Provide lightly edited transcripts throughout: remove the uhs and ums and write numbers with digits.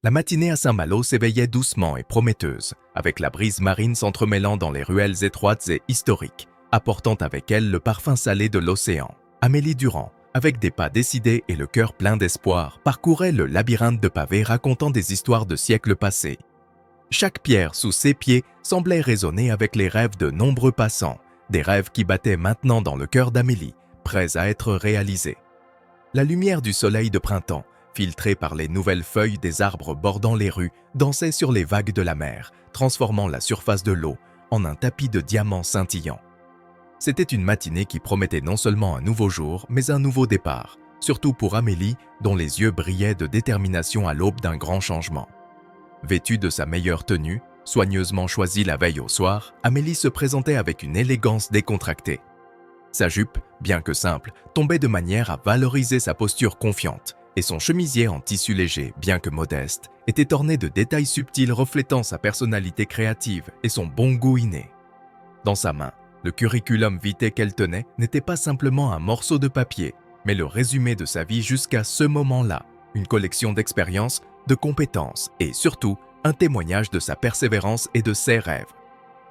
La matinée à Saint-Malo s'éveillait doucement et prometteuse, avec la brise marine s'entremêlant dans les ruelles étroites et historiques, apportant avec elle le parfum salé de l'océan. Amélie Durand, avec des pas décidés et le cœur plein d'espoir, parcourait le labyrinthe de pavés racontant des histoires de siècles passés. Chaque pierre sous ses pieds semblait résonner avec les rêves de nombreux passants, des rêves qui battaient maintenant dans le cœur d'Amélie, prêts à être réalisés. La lumière du soleil de printemps, filtrée par les nouvelles feuilles des arbres bordant les rues, dansait sur les vagues de la mer, transformant la surface de l'eau en un tapis de diamants scintillants. C'était une matinée qui promettait non seulement un nouveau jour, mais un nouveau départ, surtout pour Amélie, dont les yeux brillaient de détermination à l'aube d'un grand changement. Vêtue de sa meilleure tenue, soigneusement choisie la veille au soir, Amélie se présentait avec une élégance décontractée. Sa jupe, bien que simple, tombait de manière à valoriser sa posture confiante, et son chemisier en tissu léger, bien que modeste, était orné de détails subtils reflétant sa personnalité créative et son bon goût inné. Dans sa main, le curriculum vitae qu'elle tenait n'était pas simplement un morceau de papier, mais le résumé de sa vie jusqu'à ce moment-là, une collection d'expériences, de compétences et surtout un témoignage de sa persévérance et de ses rêves.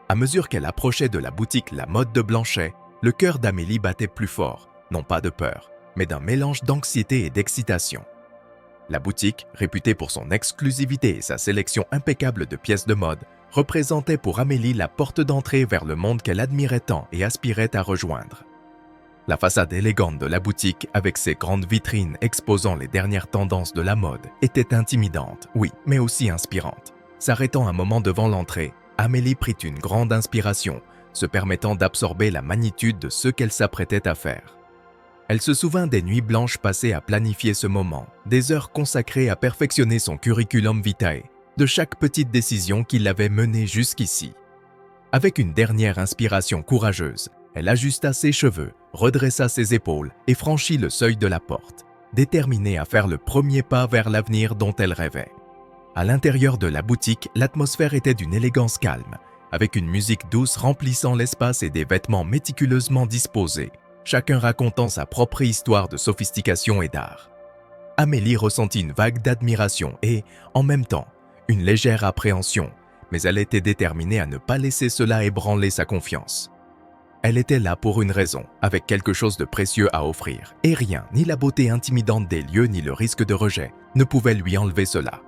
À mesure qu'elle approchait de la boutique La Mode de Blanchet, le cœur d'Amélie battait plus fort, non pas de peur, mais d'un mélange d'anxiété et d'excitation. La boutique, réputée pour son exclusivité et sa sélection impeccable de pièces de mode, représentait pour Amélie la porte d'entrée vers le monde qu'elle admirait tant et aspirait à rejoindre. La façade élégante de la boutique, avec ses grandes vitrines exposant les dernières tendances de la mode, était intimidante, oui, mais aussi inspirante. S'arrêtant un moment devant l'entrée, Amélie prit une grande inspiration, se permettant d'absorber la magnitude de ce qu'elle s'apprêtait à faire. Elle se souvint des nuits blanches passées à planifier ce moment, des heures consacrées à perfectionner son curriculum vitae, de chaque petite décision qui l'avait menée jusqu'ici. Avec une dernière inspiration courageuse, elle ajusta ses cheveux, redressa ses épaules et franchit le seuil de la porte, déterminée à faire le premier pas vers l'avenir dont elle rêvait. À l'intérieur de la boutique, l'atmosphère était d'une élégance calme, avec une musique douce remplissant l'espace et des vêtements méticuleusement disposés, chacun racontant sa propre histoire de sophistication et d'art. Amélie ressentit une vague d'admiration et, en même temps, une légère appréhension, mais elle était déterminée à ne pas laisser cela ébranler sa confiance. Elle était là pour une raison, avec quelque chose de précieux à offrir, et rien, ni la beauté intimidante des lieux ni le risque de rejet, ne pouvait lui enlever cela.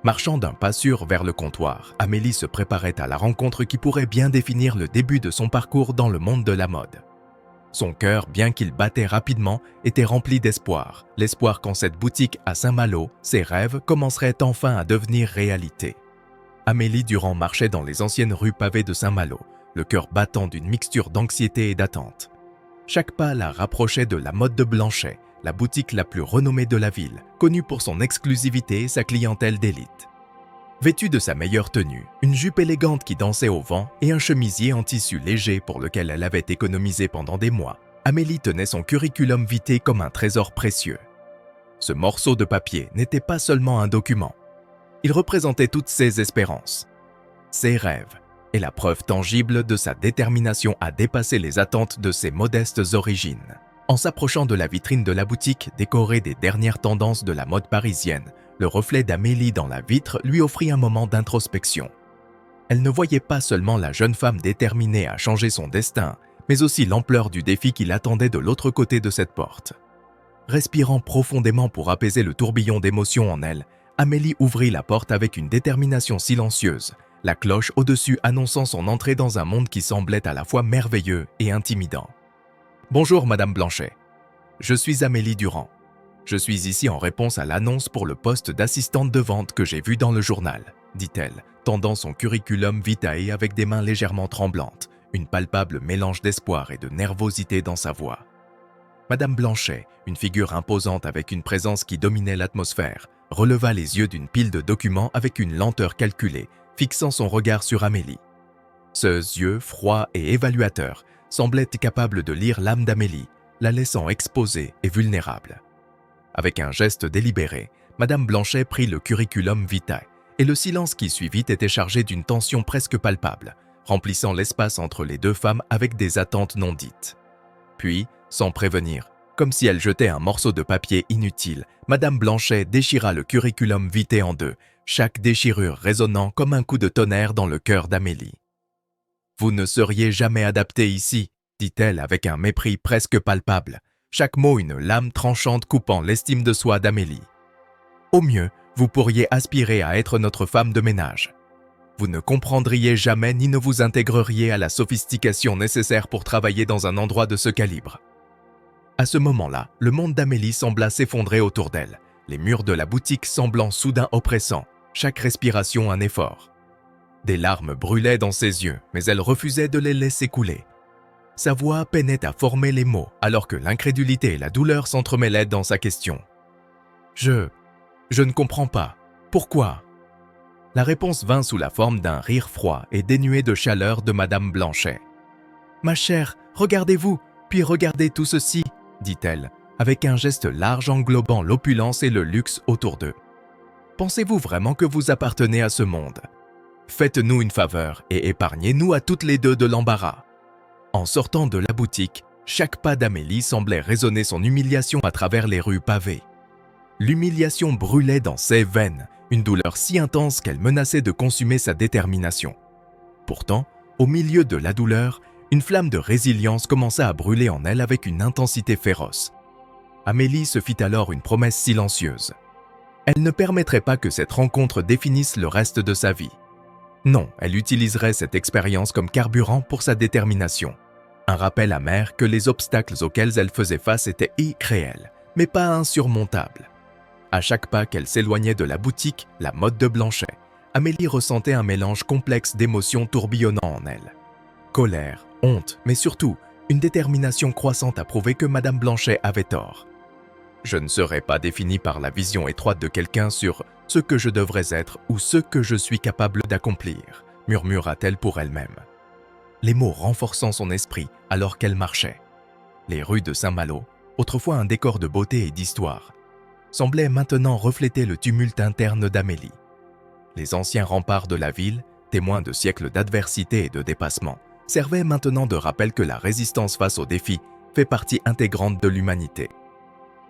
Marchant d'un pas sûr vers le comptoir, Amélie se préparait à la rencontre qui pourrait bien définir le début de son parcours dans le monde de la mode. Son cœur, bien qu'il battait rapidement, était rempli d'espoir, l'espoir qu'en cette boutique à Saint-Malo, ses rêves commenceraient enfin à devenir réalité. Amélie Durand marchait dans les anciennes rues pavées de Saint-Malo, le cœur battant d'une mixture d'anxiété et d'attente. Chaque pas la rapprochait de La Mode de Blanchet, la boutique la plus renommée de la ville, connue pour son exclusivité et sa clientèle d'élite. Vêtue de sa meilleure tenue, une jupe élégante qui dansait au vent et un chemisier en tissu léger pour lequel elle avait économisé pendant des mois, Amélie tenait son curriculum vitae comme un trésor précieux. Ce morceau de papier n'était pas seulement un document. Il représentait toutes ses espérances, ses rêves et la preuve tangible de sa détermination à dépasser les attentes de ses modestes origines. En s'approchant de la vitrine de la boutique décorée des dernières tendances de la mode parisienne, le reflet d'Amélie dans la vitre lui offrit un moment d'introspection. Elle ne voyait pas seulement la jeune femme déterminée à changer son destin, mais aussi l'ampleur du défi qui l'attendait de l'autre côté de cette porte. Respirant profondément pour apaiser le tourbillon d'émotions en elle, Amélie ouvrit la porte avec une détermination silencieuse, la cloche au-dessus annonçant son entrée dans un monde qui semblait à la fois merveilleux et intimidant. « Bonjour, Madame Blanchet. Je suis Amélie Durand. Je suis ici en réponse à l'annonce pour le poste d'assistante de vente que j'ai vu dans le journal, dit-elle, tendant son curriculum vitae avec des mains légèrement tremblantes, une palpable mélange d'espoir et de nervosité dans sa voix. Madame Blanchet, une figure imposante avec une présence qui dominait l'atmosphère, releva les yeux d'une pile de documents avec une lenteur calculée, fixant son regard sur Amélie. Ces yeux froids et évaluateurs semblaient capables de lire l'âme d'Amélie, la laissant exposée et vulnérable. Avec un geste délibéré, Madame Blanchet prit le curriculum vitae, et le silence qui suivit était chargé d'une tension presque palpable, remplissant l'espace entre les deux femmes avec des attentes non dites. Puis, sans prévenir, comme si elle jetait un morceau de papier inutile, Madame Blanchet déchira le curriculum vitae en deux, chaque déchirure résonnant comme un coup de tonnerre dans le cœur d'Amélie. « Vous ne seriez jamais adapté ici, dit-elle avec un mépris presque palpable, chaque mot une lame tranchante coupant l'estime de soi d'Amélie. Au mieux, vous pourriez aspirer à être notre femme de ménage. Vous ne comprendriez jamais ni ne vous intégreriez à la sophistication nécessaire pour travailler dans un endroit de ce calibre. » À ce moment-là, le monde d'Amélie sembla s'effondrer autour d'elle, les murs de la boutique semblant soudain oppressants, chaque respiration un effort. Des larmes brûlaient dans ses yeux, mais elle refusait de les laisser couler. Sa voix peinait à former les mots, alors que l'incrédulité et la douleur s'entremêlaient dans sa question. « Je ne comprends pas. Pourquoi ?» La réponse vint sous la forme d'un rire froid et dénué de chaleur de Madame Blanchet. « Ma chère, regardez-vous, puis regardez tout ceci, » dit-elle, avec un geste large englobant l'opulence et le luxe autour d'eux. « Pensez-vous vraiment que vous appartenez à ce monde ? Faites-nous une faveur et épargnez-nous à toutes les deux de l'embarras. » En sortant de la boutique, chaque pas d'Amélie semblait résonner son humiliation à travers les rues pavées. L'humiliation brûlait dans ses veines, une douleur si intense qu'elle menaçait de consumer sa détermination. Pourtant, au milieu de la douleur, une flamme de résilience commença à brûler en elle avec une intensité féroce. Amélie se fit alors une promesse silencieuse. Elle ne permettrait pas que cette rencontre définisse le reste de sa vie. Non, elle utiliserait cette expérience comme carburant pour sa détermination. Un rappel amer que les obstacles auxquels elle faisait face étaient irréels, mais pas insurmontables. À chaque pas qu'elle s'éloignait de la boutique, la mode de Blanchet, Amélie ressentait un mélange complexe d'émotions tourbillonnant en elle. Colère, honte, mais surtout, une détermination croissante à prouver que Madame Blanchet avait tort. « Je ne serai pas définie par la vision étroite de quelqu'un sur ce que je devrais être ou ce que je suis capable d'accomplir », murmura-t-elle pour elle-même. Les mots renforçant son esprit alors qu'elle marchait. Les rues de Saint-Malo, autrefois un décor de beauté et d'histoire, semblaient maintenant refléter le tumulte interne d'Amélie. Les anciens remparts de la ville, témoins de siècles d'adversité et de dépassement, servaient maintenant de rappel que la résistance face aux défis fait partie intégrante de l'humanité.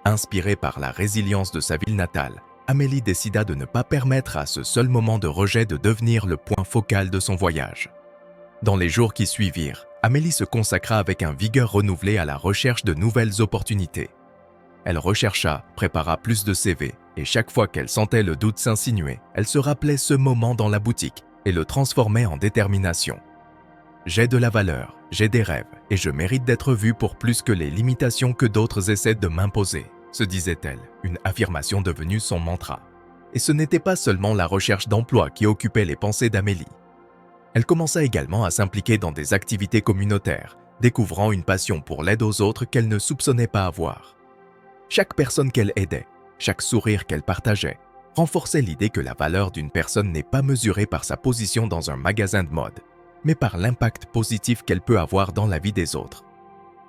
Inspirée par la résilience de sa ville natale, Amélie décida de ne pas permettre à ce seul moment de rejet de devenir le point focal de son voyage. Dans les jours qui suivirent, Amélie se consacra avec un vigueur renouvelé à la recherche de nouvelles opportunités. Elle rechercha, prépara plus de CV, et chaque fois qu'elle sentait le doute s'insinuer, elle se rappelait ce moment dans la boutique et le transformait en détermination. « J'ai de la valeur, j'ai des rêves, et je mérite d'être vue pour plus que les limitations que d'autres essaient de m'imposer », se disait-elle, une affirmation devenue son mantra. Et ce n'était pas seulement la recherche d'emploi qui occupait les pensées d'Amélie. Elle commença également à s'impliquer dans des activités communautaires, découvrant une passion pour l'aide aux autres qu'elle ne soupçonnait pas avoir. Chaque personne qu'elle aidait, chaque sourire qu'elle partageait, renforçait l'idée que la valeur d'une personne n'est pas mesurée par sa position dans un magasin de mode, mais par l'impact positif qu'elle peut avoir dans la vie des autres.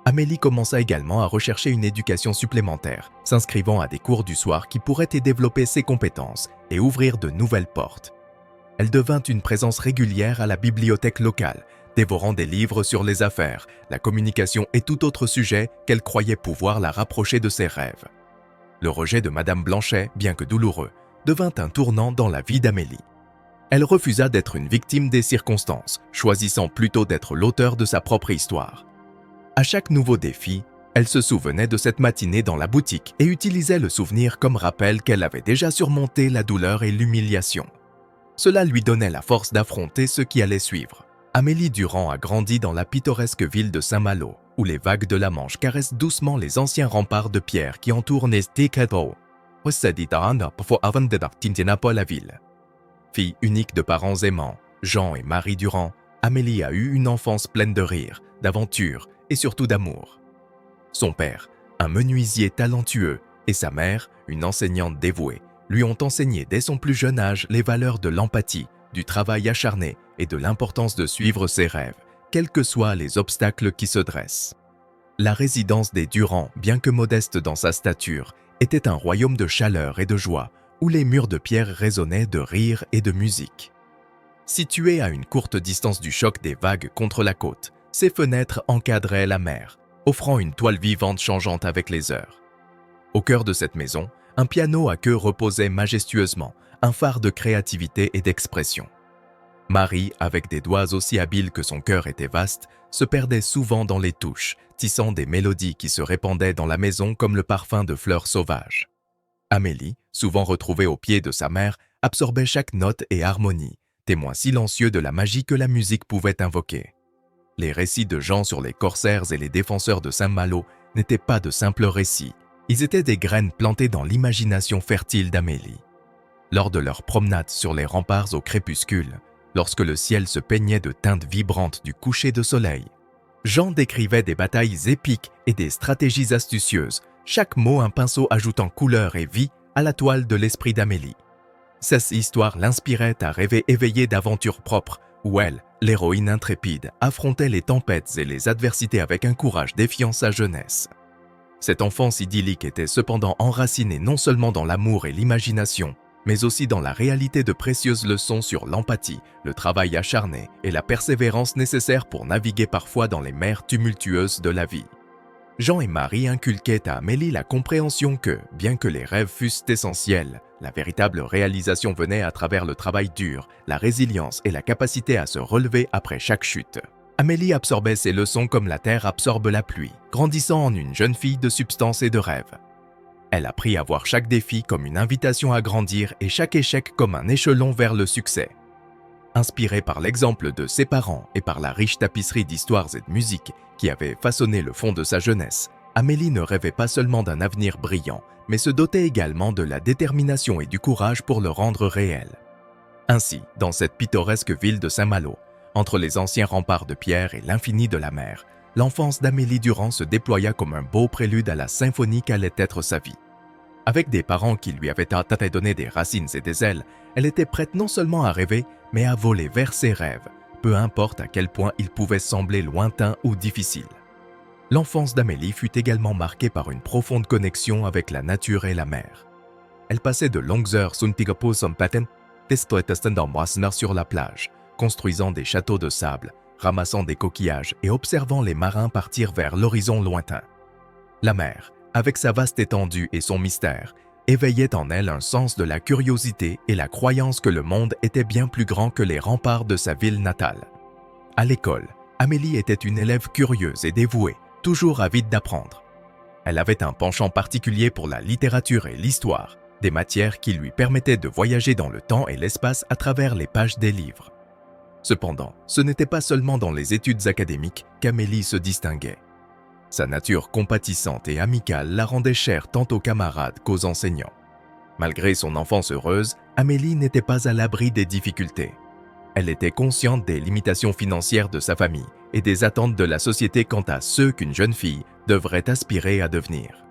Amélie commença également à rechercher une éducation supplémentaire, s'inscrivant à des cours du soir qui pourraient y développer ses compétences et ouvrir de nouvelles portes. Elle devint une présence régulière à la bibliothèque locale, dévorant des livres sur les affaires, la communication et tout autre sujet qu'elle croyait pouvoir la rapprocher de ses rêves. Le rejet de Madame Blanchet, bien que douloureux, devint un tournant dans la vie d'Amélie. Elle refusa d'être une victime des circonstances, choisissant plutôt d'être l'auteur de sa propre histoire. À chaque nouveau défi, elle se souvenait de cette matinée dans la boutique et utilisait le souvenir comme rappel qu'elle avait déjà surmonté la douleur et l'humiliation. Cela lui donnait la force d'affronter ce qui allait suivre. Amélie Durand a grandi dans la pittoresque ville de Saint-Malo, où les vagues de la Manche caressent doucement les anciens remparts de pierre qui entourent Nestikado. La ville. Fille unique de parents aimants, Jean et Marie Durand, Amélie a eu une enfance pleine de rires, d'aventures et surtout d'amour. Son père, un menuisier talentueux, et sa mère, une enseignante dévouée, lui ont enseigné dès son plus jeune âge les valeurs de l'empathie, du travail acharné et de l'importance de suivre ses rêves, quels que soient les obstacles qui se dressent. La résidence des Durand, bien que modeste dans sa stature, était un royaume de chaleur et de joie, où les murs de pierre résonnaient de rires et de musique. Située à une courte distance du choc des vagues contre la côte, ses fenêtres encadraient la mer, offrant une toile vivante changeante avec les heures. Au cœur de cette maison, un piano à queue reposait majestueusement, un phare de créativité et d'expression. Marie, avec des doigts aussi habiles que son cœur était vaste, se perdait souvent dans les touches, tissant des mélodies qui se répandaient dans la maison comme le parfum de fleurs sauvages. Amélie, souvent retrouvée aux pieds de sa mère, absorbait chaque note et harmonie, témoin silencieux de la magie que la musique pouvait invoquer. Les récits de Jean sur les corsaires et les défenseurs de Saint-Malo n'étaient pas de simples récits, ils étaient des graines plantées dans l'imagination fertile d'Amélie. Lors de leur promenade sur les remparts au crépuscule, lorsque le ciel se peignait de teintes vibrantes du coucher de soleil, Jean décrivait des batailles épiques et des stratégies astucieuses, chaque mot un pinceau ajoutant couleur et vie à la toile de l'esprit d'Amélie. Ces histoires l'inspiraient à rêver éveillé d'aventures propres, où elle, l'héroïne intrépide, affrontait les tempêtes et les adversités avec un courage défiant sa jeunesse. Cette enfance idyllique était cependant enracinée non seulement dans l'amour et l'imagination, mais aussi dans la réalité de précieuses leçons sur l'empathie, le travail acharné et la persévérance nécessaires pour naviguer parfois dans les mers tumultueuses de la vie. Jean et Marie inculquaient à Amélie la compréhension que, bien que les rêves fussent essentiels, la véritable réalisation venait à travers le travail dur, la résilience et la capacité à se relever après chaque chute. Amélie absorbait ces leçons comme la terre absorbe la pluie, grandissant en une jeune fille de substance et de rêve. Elle apprit à voir chaque défi comme une invitation à grandir et chaque échec comme un échelon vers le succès. Inspirée par l'exemple de ses parents et par la riche tapisserie d'histoires et de musique qui avait façonné le fond de sa jeunesse, Amélie ne rêvait pas seulement d'un avenir brillant, mais se dotait également de la détermination et du courage pour le rendre réel. Ainsi, dans cette pittoresque ville de Saint-Malo, entre les anciens remparts de pierre et l'infini de la mer, l'enfance d'Amélie Durand se déploya comme un beau prélude à la symphonie qu'allait être sa vie. Avec des parents qui lui avaient donné des racines et des ailes, elle était prête non seulement à rêver, mais à voler vers ses rêves, peu importe à quel point ils pouvaient sembler lointains ou difficiles. L'enfance d'Amélie fut également marquée par une profonde connexion avec la nature et la mer. Elle passait de longues heures sur la plage, construisant des châteaux de sable, ramassant des coquillages et observant les marins partir vers l'horizon lointain. La mer, avec sa vaste étendue et son mystère, éveillait en elle un sens de la curiosité et la croyance que le monde était bien plus grand que les remparts de sa ville natale. À l'école, Amélie était une élève curieuse et dévouée, toujours avide d'apprendre. Elle avait un penchant particulier pour la littérature et l'histoire, des matières qui lui permettaient de voyager dans le temps et l'espace à travers les pages des livres. Cependant, ce n'était pas seulement dans les études académiques qu'Amélie se distinguait. Sa nature compatissante et amicale la rendait chère tant aux camarades qu'aux enseignants. Malgré son enfance heureuse, Amélie n'était pas à l'abri des difficultés. Elle était consciente des limitations financières de sa famille et des attentes de la société quant à ce qu'une jeune fille devrait aspirer à devenir.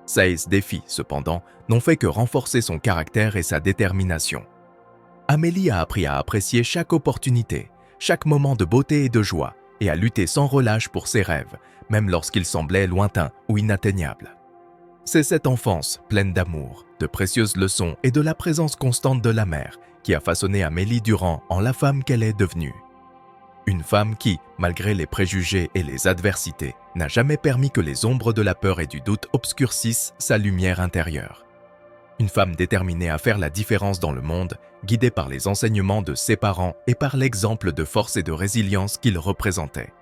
Ces défis, cependant, n'ont fait que renforcer son caractère et sa détermination. Amélie a appris à apprécier chaque opportunité, chaque moment de beauté et de joie, et à lutter sans relâche pour ses rêves, même lorsqu'ils semblaient lointains ou inatteignables. C'est cette enfance, pleine d'amour, de précieuses leçons et de la présence constante de la mère, qui a façonné Amélie Durand en la femme qu'elle est devenue. Une femme qui, malgré les préjugés et les adversités, n'a jamais permis que les ombres de la peur et du doute obscurcissent sa lumière intérieure. Une femme déterminée à faire la différence dans le monde, guidée par les enseignements de ses parents et par l'exemple de force et de résilience qu'ils représentaient.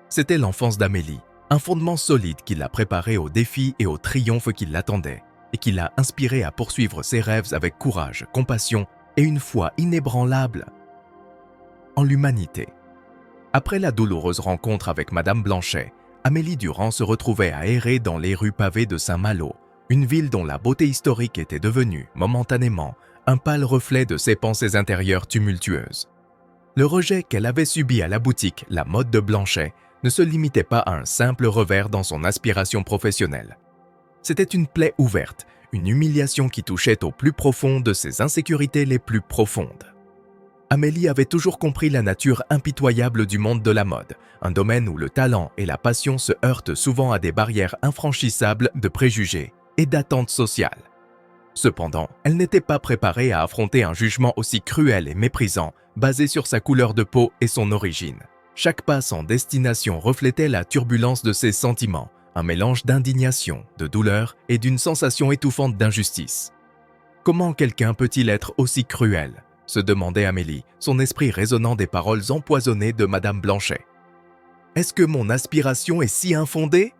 C'était l'enfance d'Amélie, un fondement solide qui l'a préparée aux défis et aux triomphes qui l'attendaient, et qui l'a inspirée à poursuivre ses rêves avec courage, compassion et une foi inébranlable en l'humanité. Après la douloureuse rencontre avec Madame Blanchet, Amélie Durand se retrouvait à errer dans les rues pavées de Saint-Malo, une ville dont la beauté historique était devenue, momentanément, un pâle reflet de ses pensées intérieures tumultueuses. Le rejet qu'elle avait subi à la boutique La Mode de Blanchet ne se limitait pas à un simple revers dans son aspiration professionnelle. C'était une plaie ouverte, une humiliation qui touchait au plus profond de ses insécurités les plus profondes. Amélie avait toujours compris la nature impitoyable du monde de la mode, un domaine où le talent et la passion se heurtent souvent à des barrières infranchissables de préjugés et d'attentes sociales. Cependant, elle n'était pas préparée à affronter un jugement aussi cruel et méprisant, basé sur sa couleur de peau et son origine. Chaque pas sans destination reflétait la turbulence de ses sentiments, un mélange d'indignation, de douleur et d'une sensation étouffante d'injustice. Comment quelqu'un peut-il être aussi cruel ? Se demandait Amélie, son esprit résonnant des paroles empoisonnées de Madame Blanchet. Est-ce que mon aspiration est si infondée ?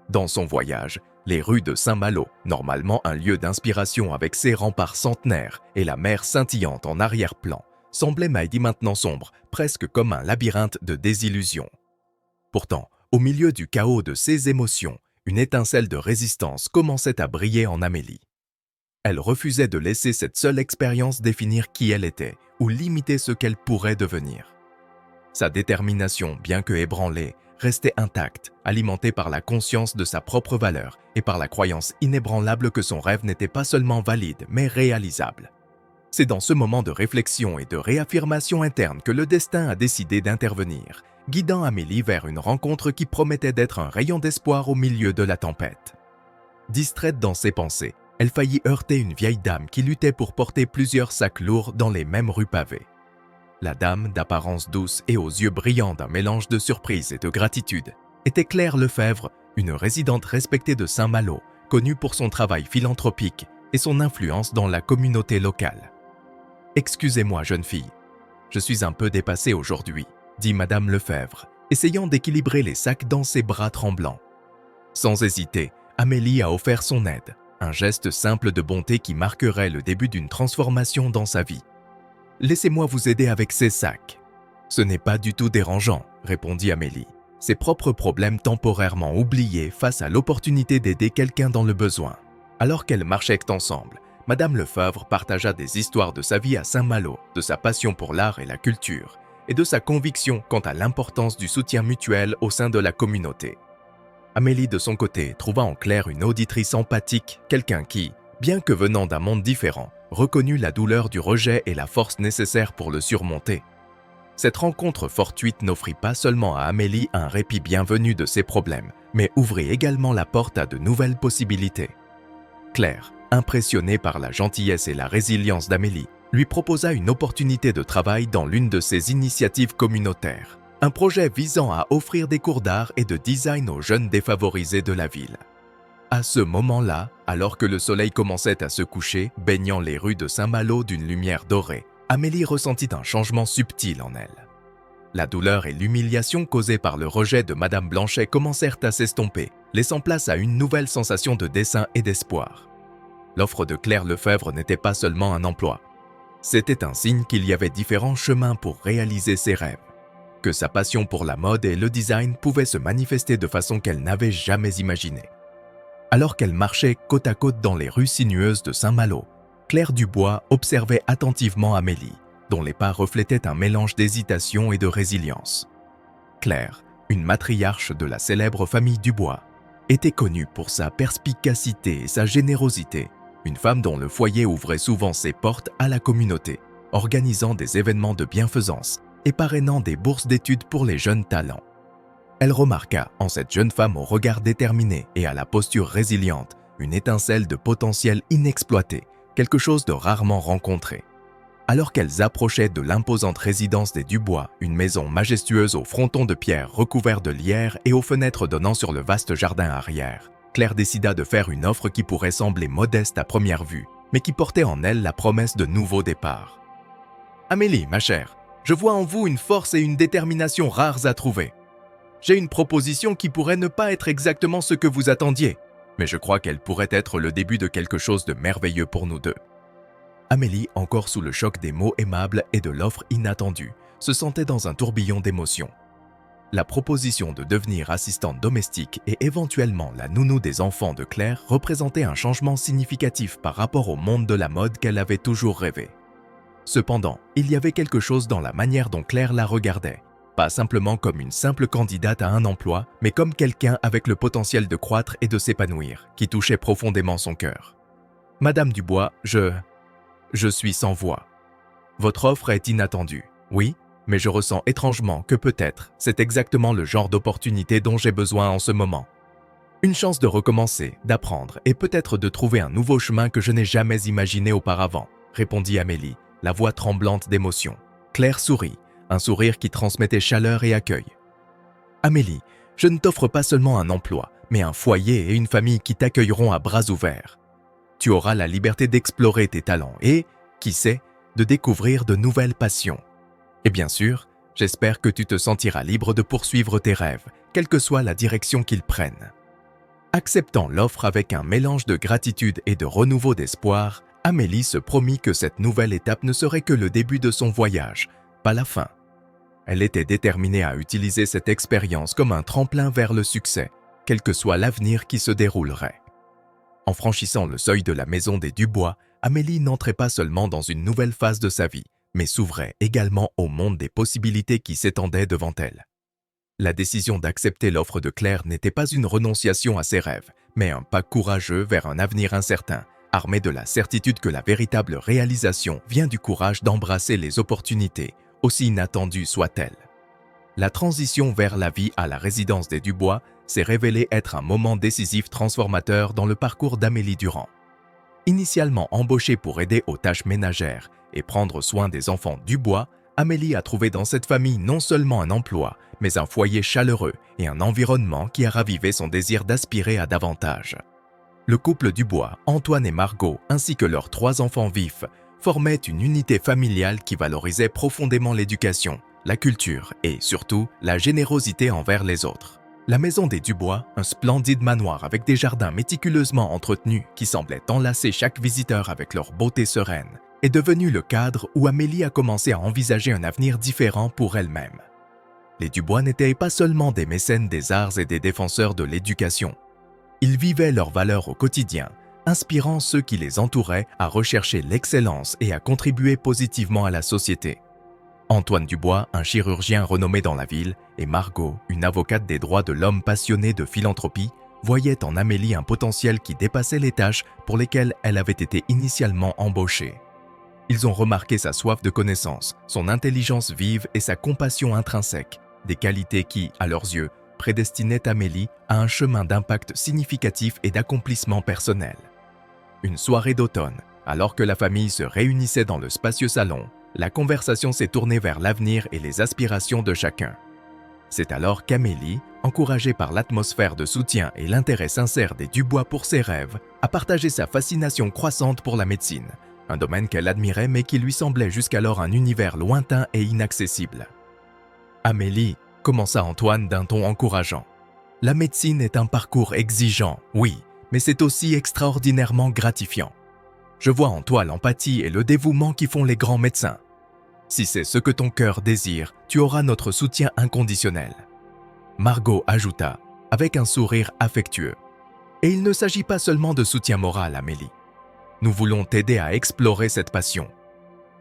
Dans son voyage, les rues de Saint-Malo, normalement un lieu d'inspiration avec ses remparts centenaires et la mer scintillante en arrière-plan, semblaient maintenant sombres, presque comme un labyrinthe de désillusions. Pourtant, au milieu du chaos de ses émotions, une étincelle de résistance commençait à briller en Amélie. Elle refusait de laisser cette seule expérience définir qui elle était ou limiter ce qu'elle pourrait devenir. Sa détermination, bien que ébranlée, restait intacte, alimentée par la conscience de sa propre valeur et par la croyance inébranlable que son rêve n'était pas seulement valide, mais réalisable. C'est dans ce moment de réflexion et de réaffirmation interne que le destin a décidé d'intervenir, guidant Amélie vers une rencontre qui promettait d'être un rayon d'espoir au milieu de la tempête. Distraite dans ses pensées, elle faillit heurter une vieille dame qui luttait pour porter plusieurs sacs lourds dans les mêmes rues pavées. La dame, d'apparence douce et aux yeux brillants d'un mélange de surprise et de gratitude, était Claire Lefebvre, une résidente respectée de Saint-Malo, connue pour son travail philanthropique et son influence dans la communauté locale. « Excusez-moi, jeune fille, je suis un peu dépassée aujourd'hui », dit Madame Lefebvre, essayant d'équilibrer les sacs dans ses bras tremblants. Sans hésiter, Amélie a offert son aide, un geste simple de bonté qui marquerait le début d'une transformation dans sa vie. « Laissez-moi vous aider avec ces sacs. »« Ce n'est pas du tout dérangeant, » répondit Amélie, ses propres problèmes temporairement oubliés face à l'opportunité d'aider quelqu'un dans le besoin. Alors qu'elles marchaient ensemble, Madame Lefebvre partagea des histoires de sa vie à Saint-Malo, de sa passion pour l'art et la culture, et de sa conviction quant à l'importance du soutien mutuel au sein de la communauté. Amélie, de son côté, trouva en Claire une auditrice empathique, quelqu'un qui, bien que venant d'un monde différent, reconnut la douleur du rejet et la force nécessaire pour le surmonter. Cette rencontre fortuite n'offrit pas seulement à Amélie un répit bienvenu de ses problèmes, mais ouvrit également la porte à de nouvelles possibilités. Claire, impressionnée par la gentillesse et la résilience d'Amélie, lui proposa une opportunité de travail dans l'une de ses initiatives communautaires, un projet visant à offrir des cours d'art et de design aux jeunes défavorisés de la ville. À ce moment-là, alors que le soleil commençait à se coucher, baignant les rues de Saint-Malo d'une lumière dorée, Amélie ressentit un changement subtil en elle. La douleur et l'humiliation causées par le rejet de Madame Blanchet commencèrent à s'estomper, laissant place à une nouvelle sensation de dessein et d'espoir. L'offre de Claire Lefebvre n'était pas seulement un emploi. C'était un signe qu'il y avait différents chemins pour réaliser ses rêves, que sa passion pour la mode et le design pouvait se manifester de façon qu'elle n'avait jamais imaginée. Alors qu'elle marchait côte à côte dans les rues sinueuses de Saint-Malo, Claire Dubois observait attentivement Amélie, dont les pas reflétaient un mélange d'hésitation et de résilience. Claire, une matriarche de la célèbre famille Dubois, était connue pour sa perspicacité et sa générosité, une femme dont le foyer ouvrait souvent ses portes à la communauté, organisant des événements de bienfaisance et parrainant des bourses d'études pour les jeunes talents. Elle remarqua en cette jeune femme au regard déterminé et à la posture résiliente une étincelle de potentiel inexploité, quelque chose de rarement rencontré. Alors qu'elles approchaient de l'imposante résidence des Dubois, une maison majestueuse au fronton de pierre recouvert de lierre et aux fenêtres donnant sur le vaste jardin arrière, Claire décida de faire une offre qui pourrait sembler modeste à première vue, mais qui portait en elle la promesse de nouveaux départs. « Amélie, ma chère, je vois en vous une force et une détermination rares à trouver. J'ai une proposition qui pourrait ne pas être exactement ce que vous attendiez, mais je crois qu'elle pourrait être le début de quelque chose de merveilleux pour nous deux. » Amélie, encore sous le choc des mots aimables et de l'offre inattendue, se sentait dans un tourbillon d'émotions. La proposition de devenir assistante domestique et éventuellement la nounou des enfants de Claire représentait un changement significatif par rapport au monde de la mode qu'elle avait toujours rêvé. Cependant, il y avait quelque chose dans la manière dont Claire la regardait, pas simplement comme une simple candidate à un emploi, mais comme quelqu'un avec le potentiel de croître et de s'épanouir, qui touchait profondément son cœur. « Madame Dubois, je suis sans voix. Votre offre est inattendue, oui, mais je ressens étrangement que peut-être c'est exactement le genre d'opportunité dont j'ai besoin en ce moment. Une chance de recommencer, d'apprendre et peut-être de trouver un nouveau chemin que je n'ai jamais imaginé auparavant, répondit Amélie, la voix tremblante d'émotion. Claire sourit, un sourire qui transmettait chaleur et accueil. Amélie, je ne t'offre pas seulement un emploi, mais un foyer et une famille qui t'accueilleront à bras ouverts. Tu auras la liberté d'explorer tes talents et, qui sait, de découvrir de nouvelles passions. Et bien sûr, j'espère que tu te sentiras libre de poursuivre tes rêves, quelle que soit la direction qu'ils prennent. Acceptant l'offre avec un mélange de gratitude et de renouveau d'espoir, Amélie se promit que cette nouvelle étape ne serait que le début de son voyage, pas la fin. Elle était déterminée à utiliser cette expérience comme un tremplin vers le succès, quel que soit l'avenir qui se déroulerait. En franchissant le seuil de la maison des Dubois, Amélie n'entrait pas seulement dans une nouvelle phase de sa vie, mais s'ouvrait également au monde des possibilités qui s'étendaient devant elle. La décision d'accepter l'offre de Claire n'était pas une renonciation à ses rêves, mais un pas courageux vers un avenir incertain, armé de la certitude que la véritable réalisation vient du courage d'embrasser les opportunités, aussi inattendues soient-elles. La transition vers la vie à la résidence des Dubois s'est révélée être un moment décisif transformateur dans le parcours d'Amélie Durand. Initialement embauchée pour aider aux tâches ménagères et prendre soin des enfants Dubois, Amélie a trouvé dans cette famille non seulement un emploi, mais un foyer chaleureux et un environnement qui a ravivé son désir d'aspirer à davantage. Le couple Dubois, Antoine et Margot, ainsi que leurs 3 enfants vifs, formaient une unité familiale qui valorisait profondément l'éducation, la culture et, surtout, la générosité envers les autres. La maison des Dubois, un splendide manoir avec des jardins méticuleusement entretenus qui semblaient enlacer chaque visiteur avec leur beauté sereine, est devenu le cadre où Amélie a commencé à envisager un avenir différent pour elle-même. Les Dubois n'étaient pas seulement des mécènes des arts et des défenseurs de l'éducation. Ils vivaient leurs valeurs au quotidien, inspirant ceux qui les entouraient à rechercher l'excellence et à contribuer positivement à la société. Antoine Dubois, un chirurgien renommé dans la ville, et Margot, une avocate des droits de l'homme passionnée de philanthropie, voyaient en Amélie un potentiel qui dépassait les tâches pour lesquelles elle avait été initialement embauchée. Ils ont remarqué sa soif de connaissance, son intelligence vive et sa compassion intrinsèque, des qualités qui, à leurs yeux, prédestinaient Amélie à un chemin d'impact significatif et d'accomplissement personnel. Une soirée d'automne, alors que la famille se réunissait dans le spacieux salon, la conversation s'est tournée vers l'avenir et les aspirations de chacun. C'est alors qu'Amélie, encouragée par l'atmosphère de soutien et l'intérêt sincère des Dubois pour ses rêves, a partagé sa fascination croissante pour la médecine, un domaine qu'elle admirait mais qui lui semblait jusqu'alors un univers lointain et inaccessible. Amélie, commença Antoine d'un ton encourageant. La médecine est un parcours exigeant, oui, mais c'est aussi extraordinairement gratifiant. Je vois en toi l'empathie et le dévouement qui font les grands médecins. Si c'est ce que ton cœur désire, tu auras notre soutien inconditionnel. Margot ajouta, avec un sourire affectueux. Et il ne s'agit pas seulement de soutien moral, Amélie. Nous voulons t'aider à explorer cette passion.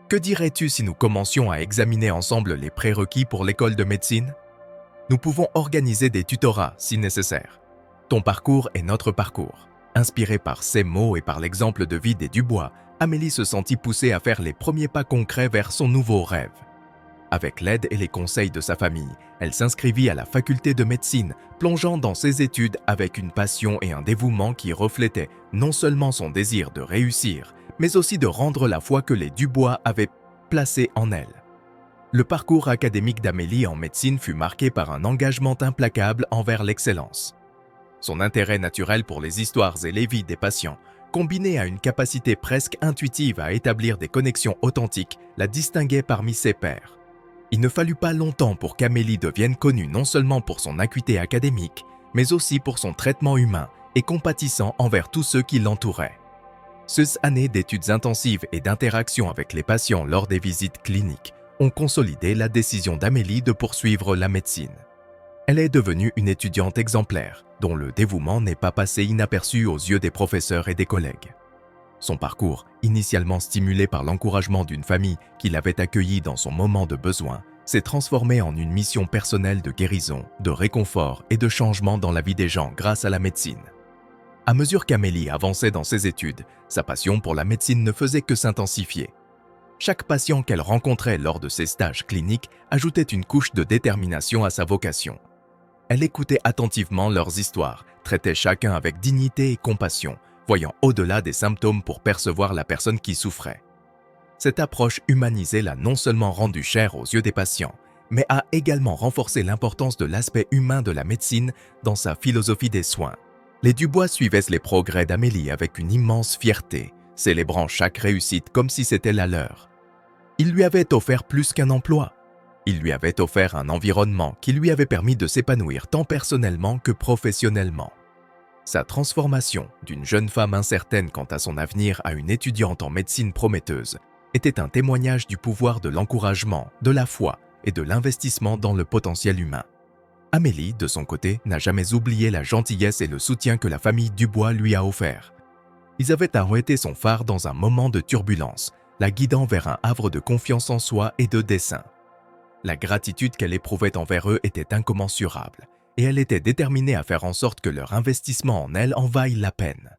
Que dirais-tu si nous commencions à examiner ensemble les prérequis pour l'école de médecine? Nous pouvons organiser des tutorats si nécessaire. Ton parcours est notre parcours. Inspirée par ces mots et par l'exemple de vie des Dubois, Amélie se sentit poussée à faire les premiers pas concrets vers son nouveau rêve. Avec l'aide et les conseils de sa famille, elle s'inscrivit à la faculté de médecine, plongeant dans ses études avec une passion et un dévouement qui reflétaient non seulement son désir de réussir, mais aussi de rendre la foi que les Dubois avaient placée en elle. Le parcours académique d'Amélie en médecine fut marqué par un engagement implacable envers l'excellence. Son intérêt naturel pour les histoires et les vies des patients, combiné à une capacité presque intuitive à établir des connexions authentiques, la distinguait parmi ses pairs. Il ne fallut pas longtemps pour qu'Amélie devienne connue non seulement pour son acuité académique, mais aussi pour son traitement humain et compatissant envers tous ceux qui l'entouraient. Ces années d'études intensives et d'interaction avec les patients lors des visites cliniques ont consolidé la décision d'Amélie de poursuivre la médecine. Elle est devenue une étudiante exemplaire, dont le dévouement n'est pas passé inaperçu aux yeux des professeurs et des collègues. Son parcours, initialement stimulé par l'encouragement d'une famille qui l'avait accueillie dans son moment de besoin, s'est transformé en une mission personnelle de guérison, de réconfort et de changement dans la vie des gens grâce à la médecine. À mesure qu'Amélie avançait dans ses études, sa passion pour la médecine ne faisait que s'intensifier. Chaque patient qu'elle rencontrait lors de ses stages cliniques ajoutait une couche de détermination à sa vocation. Elle écoutait attentivement leurs histoires, traitait chacun avec dignité et compassion, voyant au-delà des symptômes pour percevoir la personne qui souffrait. Cette approche humanisée l'a non seulement rendue chère aux yeux des patients, mais a également renforcé l'importance de l'aspect humain de la médecine dans sa philosophie des soins. Les Dubois suivaient les progrès d'Amélie avec une immense fierté, célébrant chaque réussite comme si c'était la leur. Ils lui avaient offert plus qu'un emploi. Ils lui avaient offert un environnement qui lui avait permis de s'épanouir tant personnellement que professionnellement. Sa transformation d'une jeune femme incertaine quant à son avenir à une étudiante en médecine prometteuse était un témoignage du pouvoir de l'encouragement, de la foi et de l'investissement dans le potentiel humain. Amélie, de son côté, n'a jamais oublié la gentillesse et le soutien que la famille Dubois lui a offert. Ils avaient arrêté son phare dans un moment de turbulence, la guidant vers un havre de confiance en soi et de dessein. La gratitude qu'elle éprouvait envers eux était incommensurable, et elle était déterminée à faire en sorte que leur investissement en elle en vaille la peine.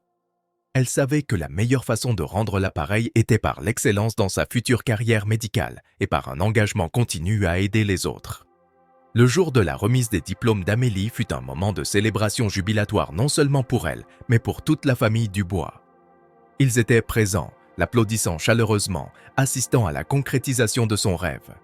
Elle savait que la meilleure façon de rendre l'appareil était par l'excellence dans sa future carrière médicale et par un engagement continu à aider les autres. Le jour de la remise des diplômes d'Amélie fut un moment de célébration jubilatoire non seulement pour elle, mais pour toute la famille Dubois. Ils étaient présents, l'applaudissant chaleureusement, assistant à la concrétisation de son rêve.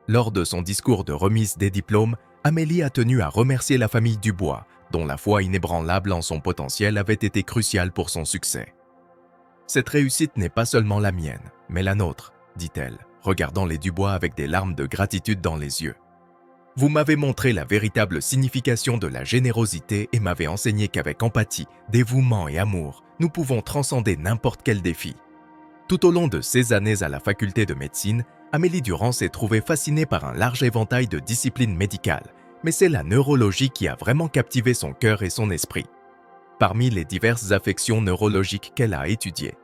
Lors de son discours de remise des diplômes, Amélie a tenu à remercier la famille Dubois, dont la foi inébranlable en son potentiel avait été cruciale pour son succès. « Cette réussite n'est pas seulement la mienne, mais la nôtre, dit-elle, regardant les Dubois avec des larmes de gratitude dans les yeux. Vous m'avez montré la véritable signification de la générosité et m'avez enseigné qu'avec empathie, dévouement et amour, nous pouvons transcender n'importe quel défi. » Tout au long de ses années à la faculté de médecine, Amélie Durand s'est trouvée fascinée par un large éventail de disciplines médicales, mais c'est la neurologie qui a vraiment captivé son cœur et son esprit. Parmi les diverses affections neurologiques qu'elle a étudiées,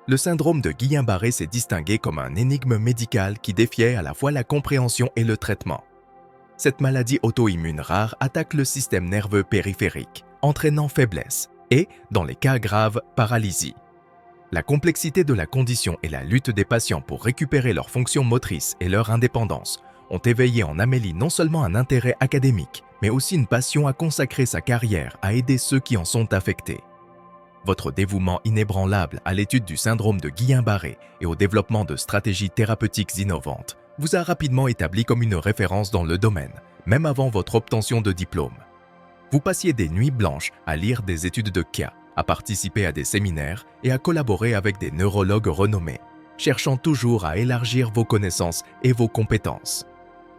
le syndrome de Guillain-Barré s'est distingué comme un énigme médical qui défiait à la fois la compréhension et le traitement. Cette maladie auto-immune rare attaque le système nerveux périphérique, entraînant faiblesse et, dans les cas graves, paralysie. La complexité de la condition et la lutte des patients pour récupérer leurs fonctions motrices et leur indépendance ont éveillé en Amélie non seulement un intérêt académique, mais aussi une passion à consacrer sa carrière à aider ceux qui en sont affectés. Votre dévouement inébranlable à l'étude du syndrome de Guillain-Barré et au développement de stratégies thérapeutiques innovantes vous a rapidement établi comme une référence dans le domaine, même avant votre obtention de diplôme. Vous passiez des nuits blanches à lire des études de cas, à participer à des séminaires et à collaborer avec des neurologues renommés, cherchant toujours à élargir vos connaissances et vos compétences.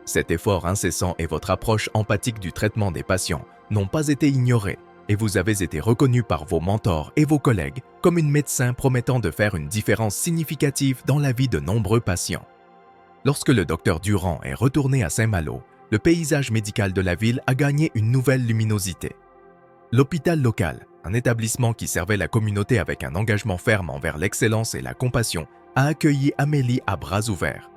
Cet effort incessant et votre approche empathique du traitement des patients n'ont pas été ignorés et vous avez été reconnu par vos mentors et vos collègues comme une médecin promettant de faire une différence significative dans la vie de nombreux patients. Lorsque le docteur Durand est retourné à Saint-Malo, le paysage médical de la ville a gagné une nouvelle luminosité. L'hôpital local, un établissement qui servait la communauté avec un engagement ferme envers l'excellence et la compassion, a accueilli Amélie à bras ouverts.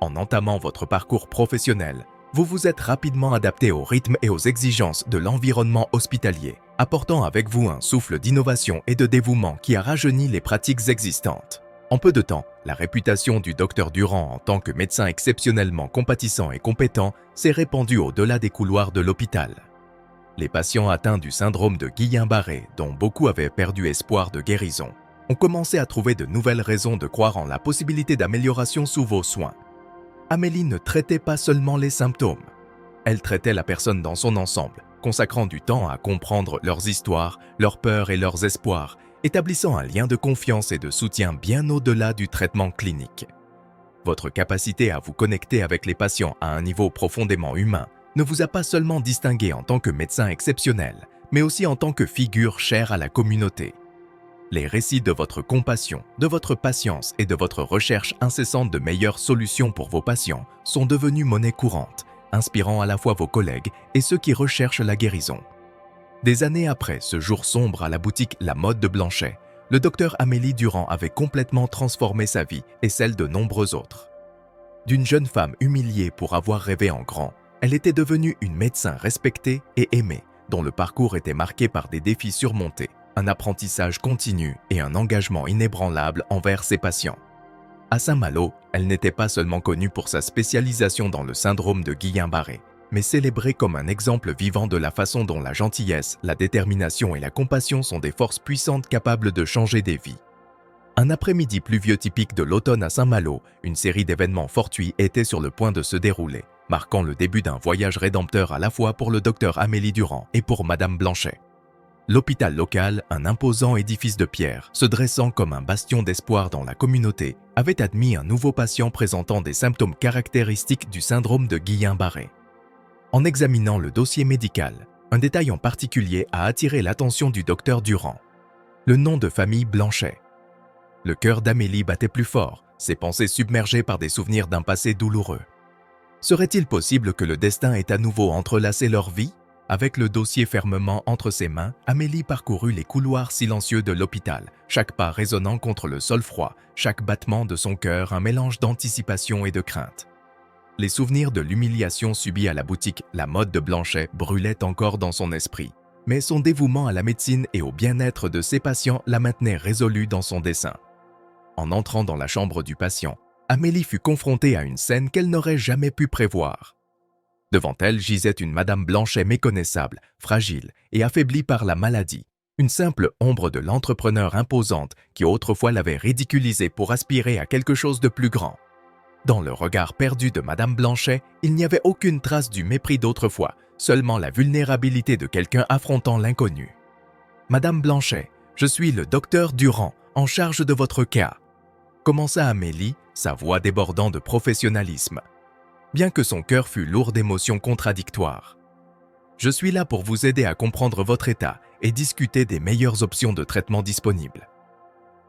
En entamant votre parcours professionnel, vous vous êtes rapidement adapté au rythme et aux exigences de l'environnement hospitalier, apportant avec vous un souffle d'innovation et de dévouement qui a rajeuni les pratiques existantes. En peu de temps, la réputation du docteur Durand en tant que médecin exceptionnellement compatissant et compétent s'est répandue au-delà des couloirs de l'hôpital. Les patients atteints du syndrome de Guillain-Barré, dont beaucoup avaient perdu espoir de guérison, ont commencé à trouver de nouvelles raisons de croire en la possibilité d'amélioration sous vos soins. Amélie ne traitait pas seulement les symptômes. Elle traitait la personne dans son ensemble, consacrant du temps à comprendre leurs histoires, leurs peurs et leurs espoirs, établissant un lien de confiance et de soutien bien au-delà du traitement clinique. Votre capacité à vous connecter avec les patients à un niveau profondément humain ne vous a pas seulement distingué en tant que médecin exceptionnel, mais aussi en tant que figure chère à la communauté. Les récits de votre compassion, de votre patience et de votre recherche incessante de meilleures solutions pour vos patients sont devenus monnaie courante, inspirant à la fois vos collègues et ceux qui recherchent la guérison. Des années après ce jour sombre à la boutique La Mode de Blanchet, le docteur Amélie Durand avait complètement transformé sa vie et celle de nombreux autres. D'une jeune femme humiliée pour avoir rêvé en grand, elle était devenue une médecin respectée et aimée, dont le parcours était marqué par des défis surmontés, un apprentissage continu et un engagement inébranlable envers ses patients. À Saint-Malo, elle n'était pas seulement connue pour sa spécialisation dans le syndrome de Guillain-Barré, mais célébrée comme un exemple vivant de la façon dont la gentillesse, la détermination et la compassion sont des forces puissantes capables de changer des vies. Un après-midi pluvieux typique de l'automne à Saint-Malo, une série d'événements fortuits était sur le point de se dérouler, marquant le début d'un voyage rédempteur à la fois pour le docteur Amélie Durand et pour Madame Blanchet. L'hôpital local, un imposant édifice de pierre, se dressant comme un bastion d'espoir dans la communauté, avait admis un nouveau patient présentant des symptômes caractéristiques du syndrome de Guillain-Barré. En examinant le dossier médical, un détail en particulier a attiré l'attention du docteur Durand. Le nom de famille Blanchet. Le cœur d'Amélie battait plus fort, ses pensées submergées par des souvenirs d'un passé douloureux. Serait-il possible que le destin ait à nouveau entrelacé leur vie? Avec le dossier fermement entre ses mains, Amélie parcourut les couloirs silencieux de l'hôpital, chaque pas résonnant contre le sol froid, chaque battement de son cœur un mélange d'anticipation et de crainte. Les souvenirs de l'humiliation subie à la boutique La Mode de Blanchet brûlaient encore dans son esprit, mais son dévouement à la médecine et au bien-être de ses patients la maintenait résolue dans son dessein. En entrant dans la chambre du patient, Amélie fut confrontée à une scène qu'elle n'aurait jamais pu prévoir. Devant elle gisait une Madame Blanchet méconnaissable, fragile et affaiblie par la maladie, une simple ombre de l'entrepreneur imposante qui autrefois l'avait ridiculisée pour aspirer à quelque chose de plus grand. Dans le regard perdu de Madame Blanchet, il n'y avait aucune trace du mépris d'autrefois, seulement la vulnérabilité de quelqu'un affrontant l'inconnu. « Madame Blanchet, je suis le docteur Durand, en charge de votre cas. » commença Amélie, sa voix débordant de professionnalisme, bien que son cœur fût lourd d'émotions contradictoires. « Je suis là pour vous aider à comprendre votre état et discuter des meilleures options de traitement disponibles. »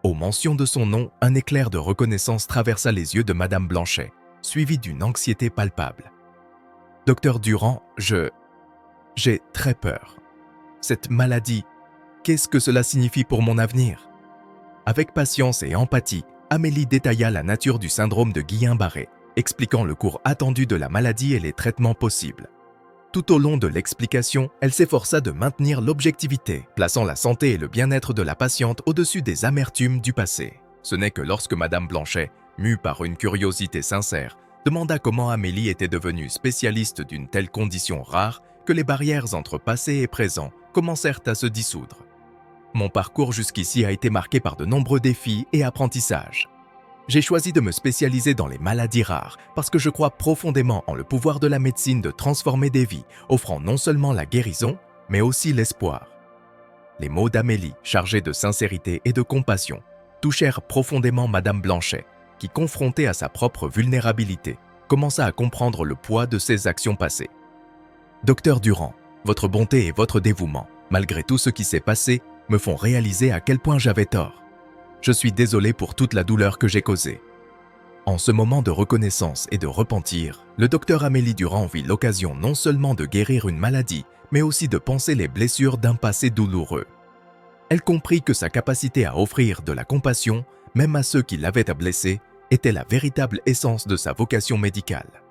Aux mentions de son nom, un éclair de reconnaissance traversa les yeux de Madame Blanchet, suivi d'une anxiété palpable. « Docteur Durand, j'ai très peur. Cette maladie, qu'est-ce que cela signifie pour mon avenir ?» Avec patience et empathie, Amélie détailla la nature du syndrome de Guillain-Barré, expliquant le cours attendu de la maladie et les traitements possibles. Tout au long de l'explication, elle s'efforça de maintenir l'objectivité, plaçant la santé et le bien-être de la patiente au-dessus des amertumes du passé. Ce n'est que lorsque Madame Blanchet, mue par une curiosité sincère, demanda comment Amélie était devenue spécialiste d'une telle condition rare que les barrières entre passé et présent commencèrent à se dissoudre. « Mon parcours jusqu'ici a été marqué par de nombreux défis et apprentissages. J'ai choisi de me spécialiser dans les maladies rares parce que je crois profondément en le pouvoir de la médecine de transformer des vies, offrant non seulement la guérison, mais aussi l'espoir. » Les mots d'Amélie, chargés de sincérité et de compassion, touchèrent profondément Madame Blanchet, qui, confrontée à sa propre vulnérabilité, commença à comprendre le poids de ses actions passées. « Docteur Durand, votre bonté et votre dévouement, malgré tout ce qui s'est passé, me font réaliser à quel point j'avais tort. Je suis désolé pour toute la douleur que j'ai causée. » En ce moment de reconnaissance et de repentir, le docteur Amélie Durand vit l'occasion non seulement de guérir une maladie, mais aussi de panser les blessures d'un passé douloureux. Elle comprit que sa capacité à offrir de la compassion, même à ceux qui l'avaient blessée, était la véritable essence de sa vocation médicale.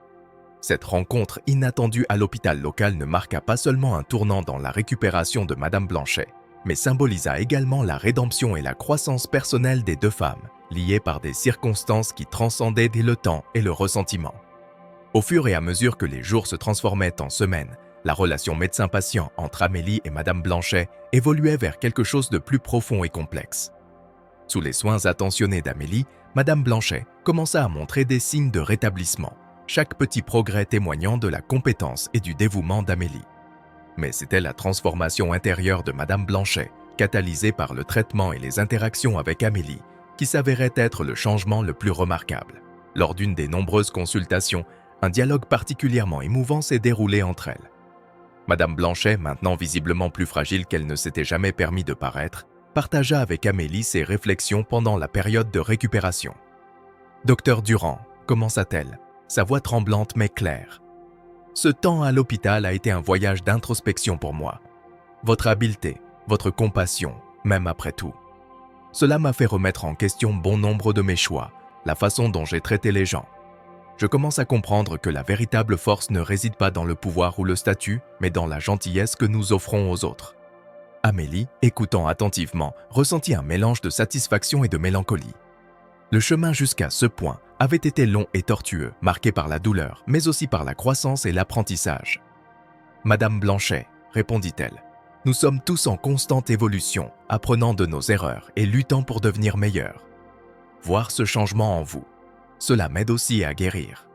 Cette rencontre inattendue à l'hôpital local ne marqua pas seulement un tournant dans la récupération de Madame Blanchet, mais symbolisa également la rédemption et la croissance personnelle des deux femmes, liées par des circonstances qui transcendaient le temps et le ressentiment. Au fur et à mesure que les jours se transformaient en semaines, la relation médecin-patient entre Amélie et Madame Blanchet évoluait vers quelque chose de plus profond et complexe. Sous les soins attentionnés d'Amélie, Madame Blanchet commença à montrer des signes de rétablissement, chaque petit progrès témoignant de la compétence et du dévouement d'Amélie. Mais c'était la transformation intérieure de Madame Blanchet, catalysée par le traitement et les interactions avec Amélie, qui s'avérait être le changement le plus remarquable. Lors d'une des nombreuses consultations, un dialogue particulièrement émouvant s'est déroulé entre elles. Madame Blanchet, maintenant visiblement plus fragile qu'elle ne s'était jamais permis de paraître, partagea avec Amélie ses réflexions pendant la période de récupération. « Docteur Durand, » commença-t-elle, sa voix tremblante mais claire. « Ce temps à l'hôpital a été un voyage d'introspection pour moi. Votre habileté, votre compassion, même après tout. Cela m'a fait remettre en question bon nombre de mes choix, la façon dont j'ai traité les gens. Je commence à comprendre que la véritable force ne réside pas dans le pouvoir ou le statut, mais dans la gentillesse que nous offrons aux autres. » Amélie, écoutant attentivement, ressentit un mélange de satisfaction et de mélancolie. Le chemin jusqu'à ce point avait été long et tortueux, marqué par la douleur, mais aussi par la croissance et l'apprentissage. « Madame Blanchet, » répondit-elle, « nous sommes tous en constante évolution, apprenant de nos erreurs et luttant pour devenir meilleurs. Voir ce changement en vous, cela m'aide aussi à guérir. »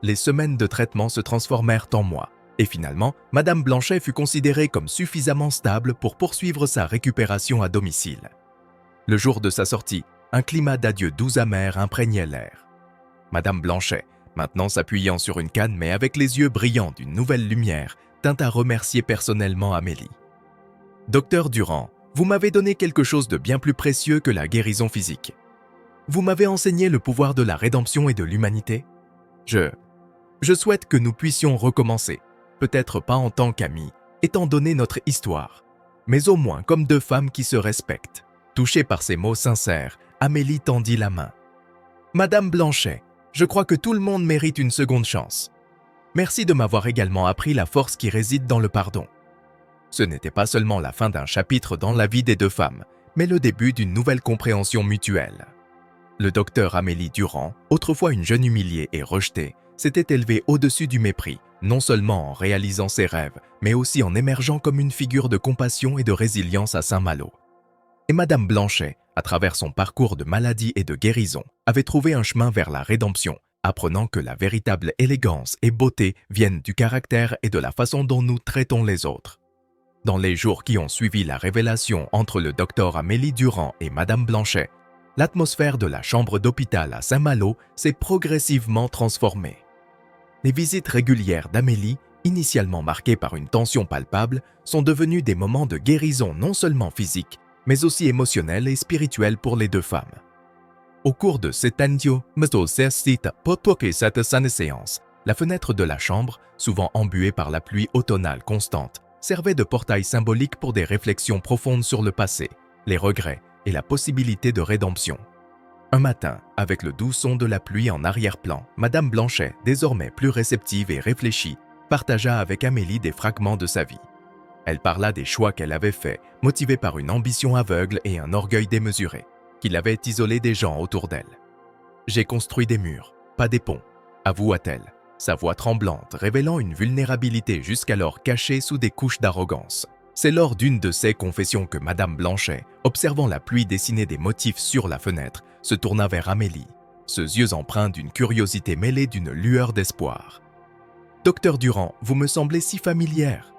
Les semaines de traitement se transformèrent en mois, Et finalement, Madame Blanchet fut considérée comme suffisamment stable pour poursuivre sa récupération à domicile. Le jour de sa sortie, un climat d'adieu doux amer imprégnait l'air. Madame Blanchet, maintenant s'appuyant sur une canne mais avec les yeux brillants d'une nouvelle lumière, tint à remercier personnellement Amélie. « Docteur Durand, vous m'avez donné quelque chose de bien plus précieux que la guérison physique. Vous m'avez enseigné le pouvoir de la rédemption et de l'humanité. Je souhaite que nous puissions recommencer, peut-être pas en tant qu'amis, étant donné notre histoire, mais au moins comme deux femmes qui se respectent. » Touchée par ces mots sincères, Amélie tendit la main. « Madame Blanchet, je crois que tout le monde mérite une seconde chance. Merci de m'avoir également appris la force qui réside dans le pardon. » Ce n'était pas seulement la fin d'un chapitre dans la vie des deux femmes, mais le début d'une nouvelle compréhension mutuelle. Le docteur Amélie Durand, autrefois une jeune humiliée et rejetée, s'était élevée au-dessus du mépris, non seulement en réalisant ses rêves, mais aussi en émergeant comme une figure de compassion et de résilience à Saint-Malo. Et Madame Blanchet, à travers son parcours de maladie et de guérison, avait trouvé un chemin vers la rédemption, apprenant que la véritable élégance et beauté viennent du caractère et de la façon dont nous traitons les autres. Dans les jours qui ont suivi la révélation entre le docteur Amélie Durand et Madame Blanchet, l'atmosphère de la chambre d'hôpital à Saint-Malo s'est progressivement transformée. Les visites régulières d'Amélie, initialement marquées par une tension palpable, sont devenues des moments de guérison non seulement physique, mais aussi émotionnelle et spirituelle pour les deux femmes. Au cours de cette séance, la fenêtre de la chambre, souvent embuée par la pluie automnale constante, servait de portail symbolique pour des réflexions profondes sur le passé, les regrets et la possibilité de rédemption. Un matin, avec le doux son de la pluie en arrière-plan, Madame Blanchet, désormais plus réceptive et réfléchie, partagea avec Amélie des fragments de sa vie. Elle parla des choix qu'elle avait faits, motivée par une ambition aveugle et un orgueil démesuré, qui l'avaient isolée des gens autour d'elle. « J'ai construit des murs, pas des ponts », avoua-t-elle, sa voix tremblante révélant une vulnérabilité jusqu'alors cachée sous des couches d'arrogance. C'est lors d'une de ces confessions que Madame Blanchet, observant la pluie dessiner des motifs sur la fenêtre, se tourna vers Amélie, ses yeux empreints d'une curiosité mêlée d'une lueur d'espoir. « Docteur Durand, vous me semblez si familière.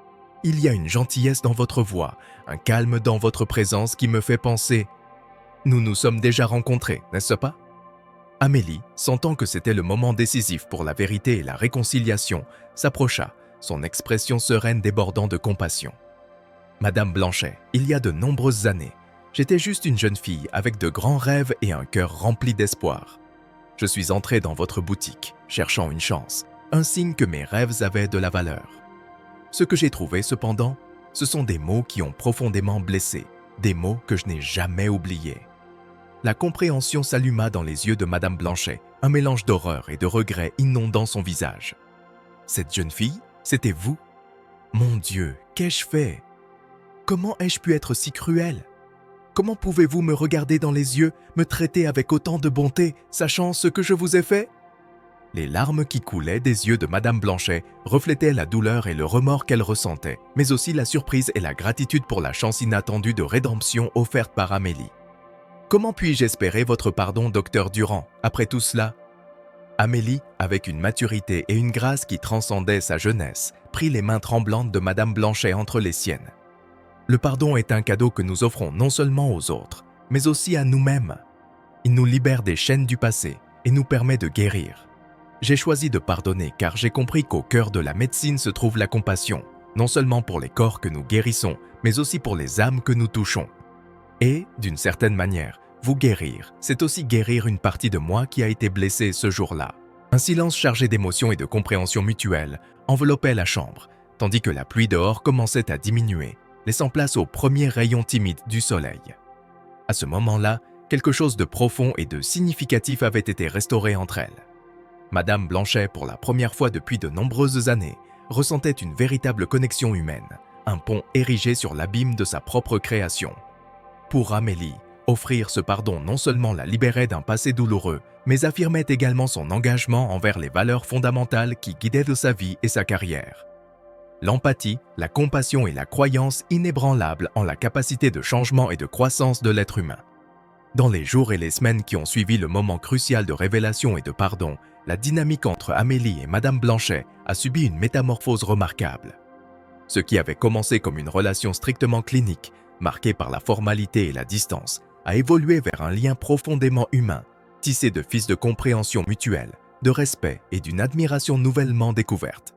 Il y a une gentillesse dans votre voix, un calme dans votre présence qui me fait penser. Nous nous sommes déjà rencontrés, n'est-ce pas ?» Amélie, sentant que c'était le moment décisif pour la vérité et la réconciliation, s'approcha, son expression sereine débordant de compassion. « Madame Blanchet, il y a de nombreuses années, j'étais juste une jeune fille avec de grands rêves et un cœur rempli d'espoir. Je suis entrée dans votre boutique, cherchant une chance, un signe que mes rêves avaient de la valeur. Ce que j'ai trouvé cependant, ce sont des mots qui ont profondément blessé, des mots que je n'ai jamais oubliés. » La compréhension s'alluma dans les yeux de Madame Blanchet, un mélange d'horreur et de regret inondant son visage. « Cette jeune fille, c'était vous ? Mon Dieu, qu'ai-je fait ? Comment ai-je pu être si cruelle ? Comment pouvez-vous me regarder dans les yeux, me traiter avec autant de bonté, sachant ce que je vous ai fait ?» Les larmes qui coulaient des yeux de Madame Blanchet reflétaient la douleur et le remords qu'elle ressentait, mais aussi la surprise et la gratitude pour la chance inattendue de rédemption offerte par Amélie. « Comment puis-je espérer votre pardon, docteur Durand, après tout cela ?» Amélie, avec une maturité et une grâce qui transcendaient sa jeunesse, prit les mains tremblantes de Madame Blanchet entre les siennes. « Le pardon est un cadeau que nous offrons non seulement aux autres, mais aussi à nous-mêmes. Il nous libère des chaînes du passé et nous permet de guérir. J'ai choisi de pardonner car j'ai compris qu'au cœur de la médecine se trouve la compassion, non seulement pour les corps que nous guérissons, mais aussi pour les âmes que nous touchons. Et, d'une certaine manière, vous guérir, c'est aussi guérir une partie de moi qui a été blessée ce jour-là. » Un silence chargé d'émotion et de compréhension mutuelle enveloppait la chambre, tandis que la pluie dehors commençait à diminuer, laissant place aux premiers rayons timides du soleil. À ce moment-là, quelque chose de profond et de significatif avait été restauré entre elles. Madame Blanchet, pour la première fois depuis de nombreuses années, ressentait une véritable connexion humaine, un pont érigé sur l'abîme de sa propre création. Pour Amélie, offrir ce pardon non seulement la libérait d'un passé douloureux, mais affirmait également son engagement envers les valeurs fondamentales qui guidaient de sa vie et sa carrière. L'empathie, la compassion et la croyance inébranlables en la capacité de changement et de croissance de l'être humain. Dans les jours et les semaines qui ont suivi le moment crucial de révélation et de pardon, la dynamique entre Amélie et Madame Blanchet a subi une métamorphose remarquable. Ce qui avait commencé comme une relation strictement clinique, marquée par la formalité et la distance, a évolué vers un lien profondément humain, tissé de fils de compréhension mutuelle, de respect et d'une admiration nouvellement découverte.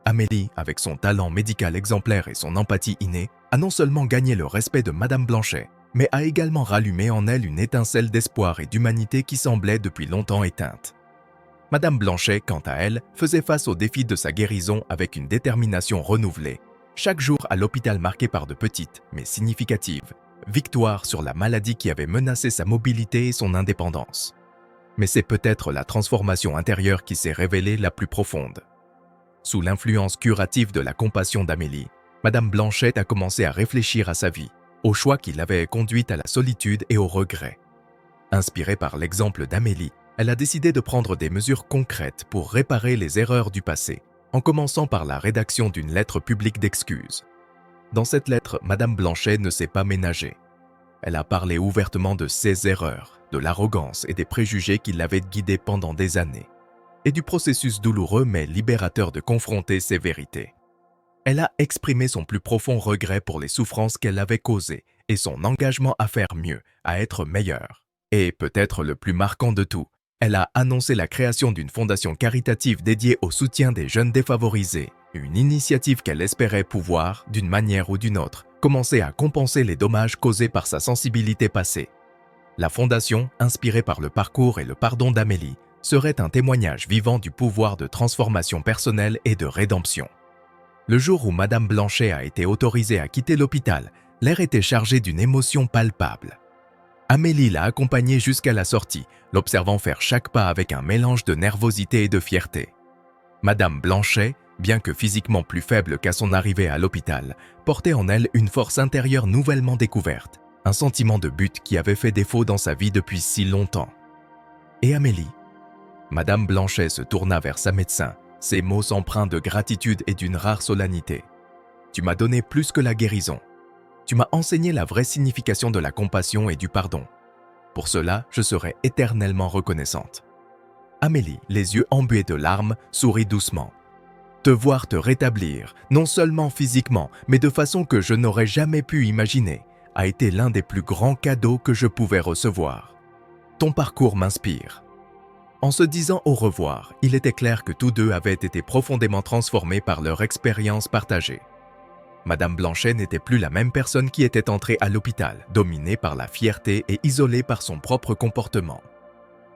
Amélie, avec son talent médical exemplaire et son empathie innée, a non seulement gagné le respect de Madame Blanchet, mais a également rallumé en elle une étincelle d'espoir et d'humanité qui semblait depuis longtemps éteinte. Madame Blanchet, quant à elle, faisait face aux défis de sa guérison avec une détermination renouvelée, chaque jour à l'hôpital marqué par de petites, mais significatives, victoires sur la maladie qui avait menacé sa mobilité et son indépendance. Mais c'est peut-être la transformation intérieure qui s'est révélée la plus profonde. Sous l'influence curative de la compassion d'Amélie, Madame Blanchet a commencé à réfléchir à sa vie, aux choix qui l'avaient conduite à la solitude et au regret. Inspirée par l'exemple d'Amélie, elle a décidé de prendre des mesures concrètes pour réparer les erreurs du passé, en commençant par la rédaction d'une lettre publique d'excuses. Dans cette lettre, Madame Blanchet ne s'est pas ménagée. Elle a parlé ouvertement de ses erreurs, de l'arrogance et des préjugés qui l'avaient guidée pendant des années, et du processus douloureux mais libérateur de confronter ces vérités. Elle a exprimé son plus profond regret pour les souffrances qu'elle avait causées et son engagement à faire mieux, à être meilleure. Et peut-être le plus marquant de tout, elle a annoncé la création d'une fondation caritative dédiée au soutien des jeunes défavorisés, une initiative qu'elle espérait pouvoir, d'une manière ou d'une autre, commencer à compenser les dommages causés par sa sensibilité passée. La fondation, inspirée par le parcours et le pardon d'Amélie, serait un témoignage vivant du pouvoir de transformation personnelle et de rédemption. Le jour où Madame Blanchet a été autorisée à quitter l'hôpital, l'air était chargé d'une émotion palpable. Amélie l'a accompagnée jusqu'à la sortie, l'observant faire chaque pas avec un mélange de nervosité et de fierté. Madame Blanchet, bien que physiquement plus faible qu'à son arrivée à l'hôpital, portait en elle une force intérieure nouvellement découverte, un sentiment de but qui avait fait défaut dans sa vie depuis si longtemps. Et Amélie? Madame Blanchet se tourna vers sa médecin, ses mots empreints de gratitude et d'une rare solennité. « Tu m'as donné plus que la guérison. Tu m'as enseigné la vraie signification de la compassion et du pardon. Pour cela, je serai éternellement reconnaissante. » Amélie, les yeux embués de larmes, sourit doucement. « Te voir te rétablir, non seulement physiquement, mais de façon que je n'aurais jamais pu imaginer, a été l'un des plus grands cadeaux que je pouvais recevoir. Ton parcours m'inspire. » En se disant au revoir, il était clair que tous deux avaient été profondément transformés par leur expérience partagée. Madame Blanchet n'était plus la même personne qui était entrée à l'hôpital, dominée par la fierté et isolée par son propre comportement.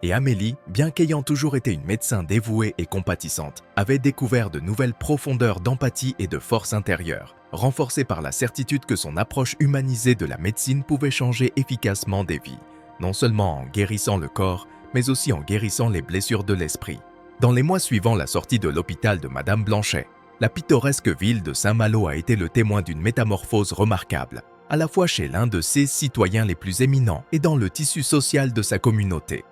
Et Amélie, bien qu'ayant toujours été une médecin dévouée et compatissante, avait découvert de nouvelles profondeurs d'empathie et de force intérieure, renforcées par la certitude que son approche humanisée de la médecine pouvait changer efficacement des vies, non seulement en guérissant le corps, mais aussi en guérissant les blessures de l'esprit. Dans les mois suivant la sortie de l'hôpital de Madame Blanchet, la pittoresque ville de Saint-Malo a été le témoin d'une métamorphose remarquable, à la fois chez l'un de ses citoyens les plus éminents et dans le tissu social de sa communauté.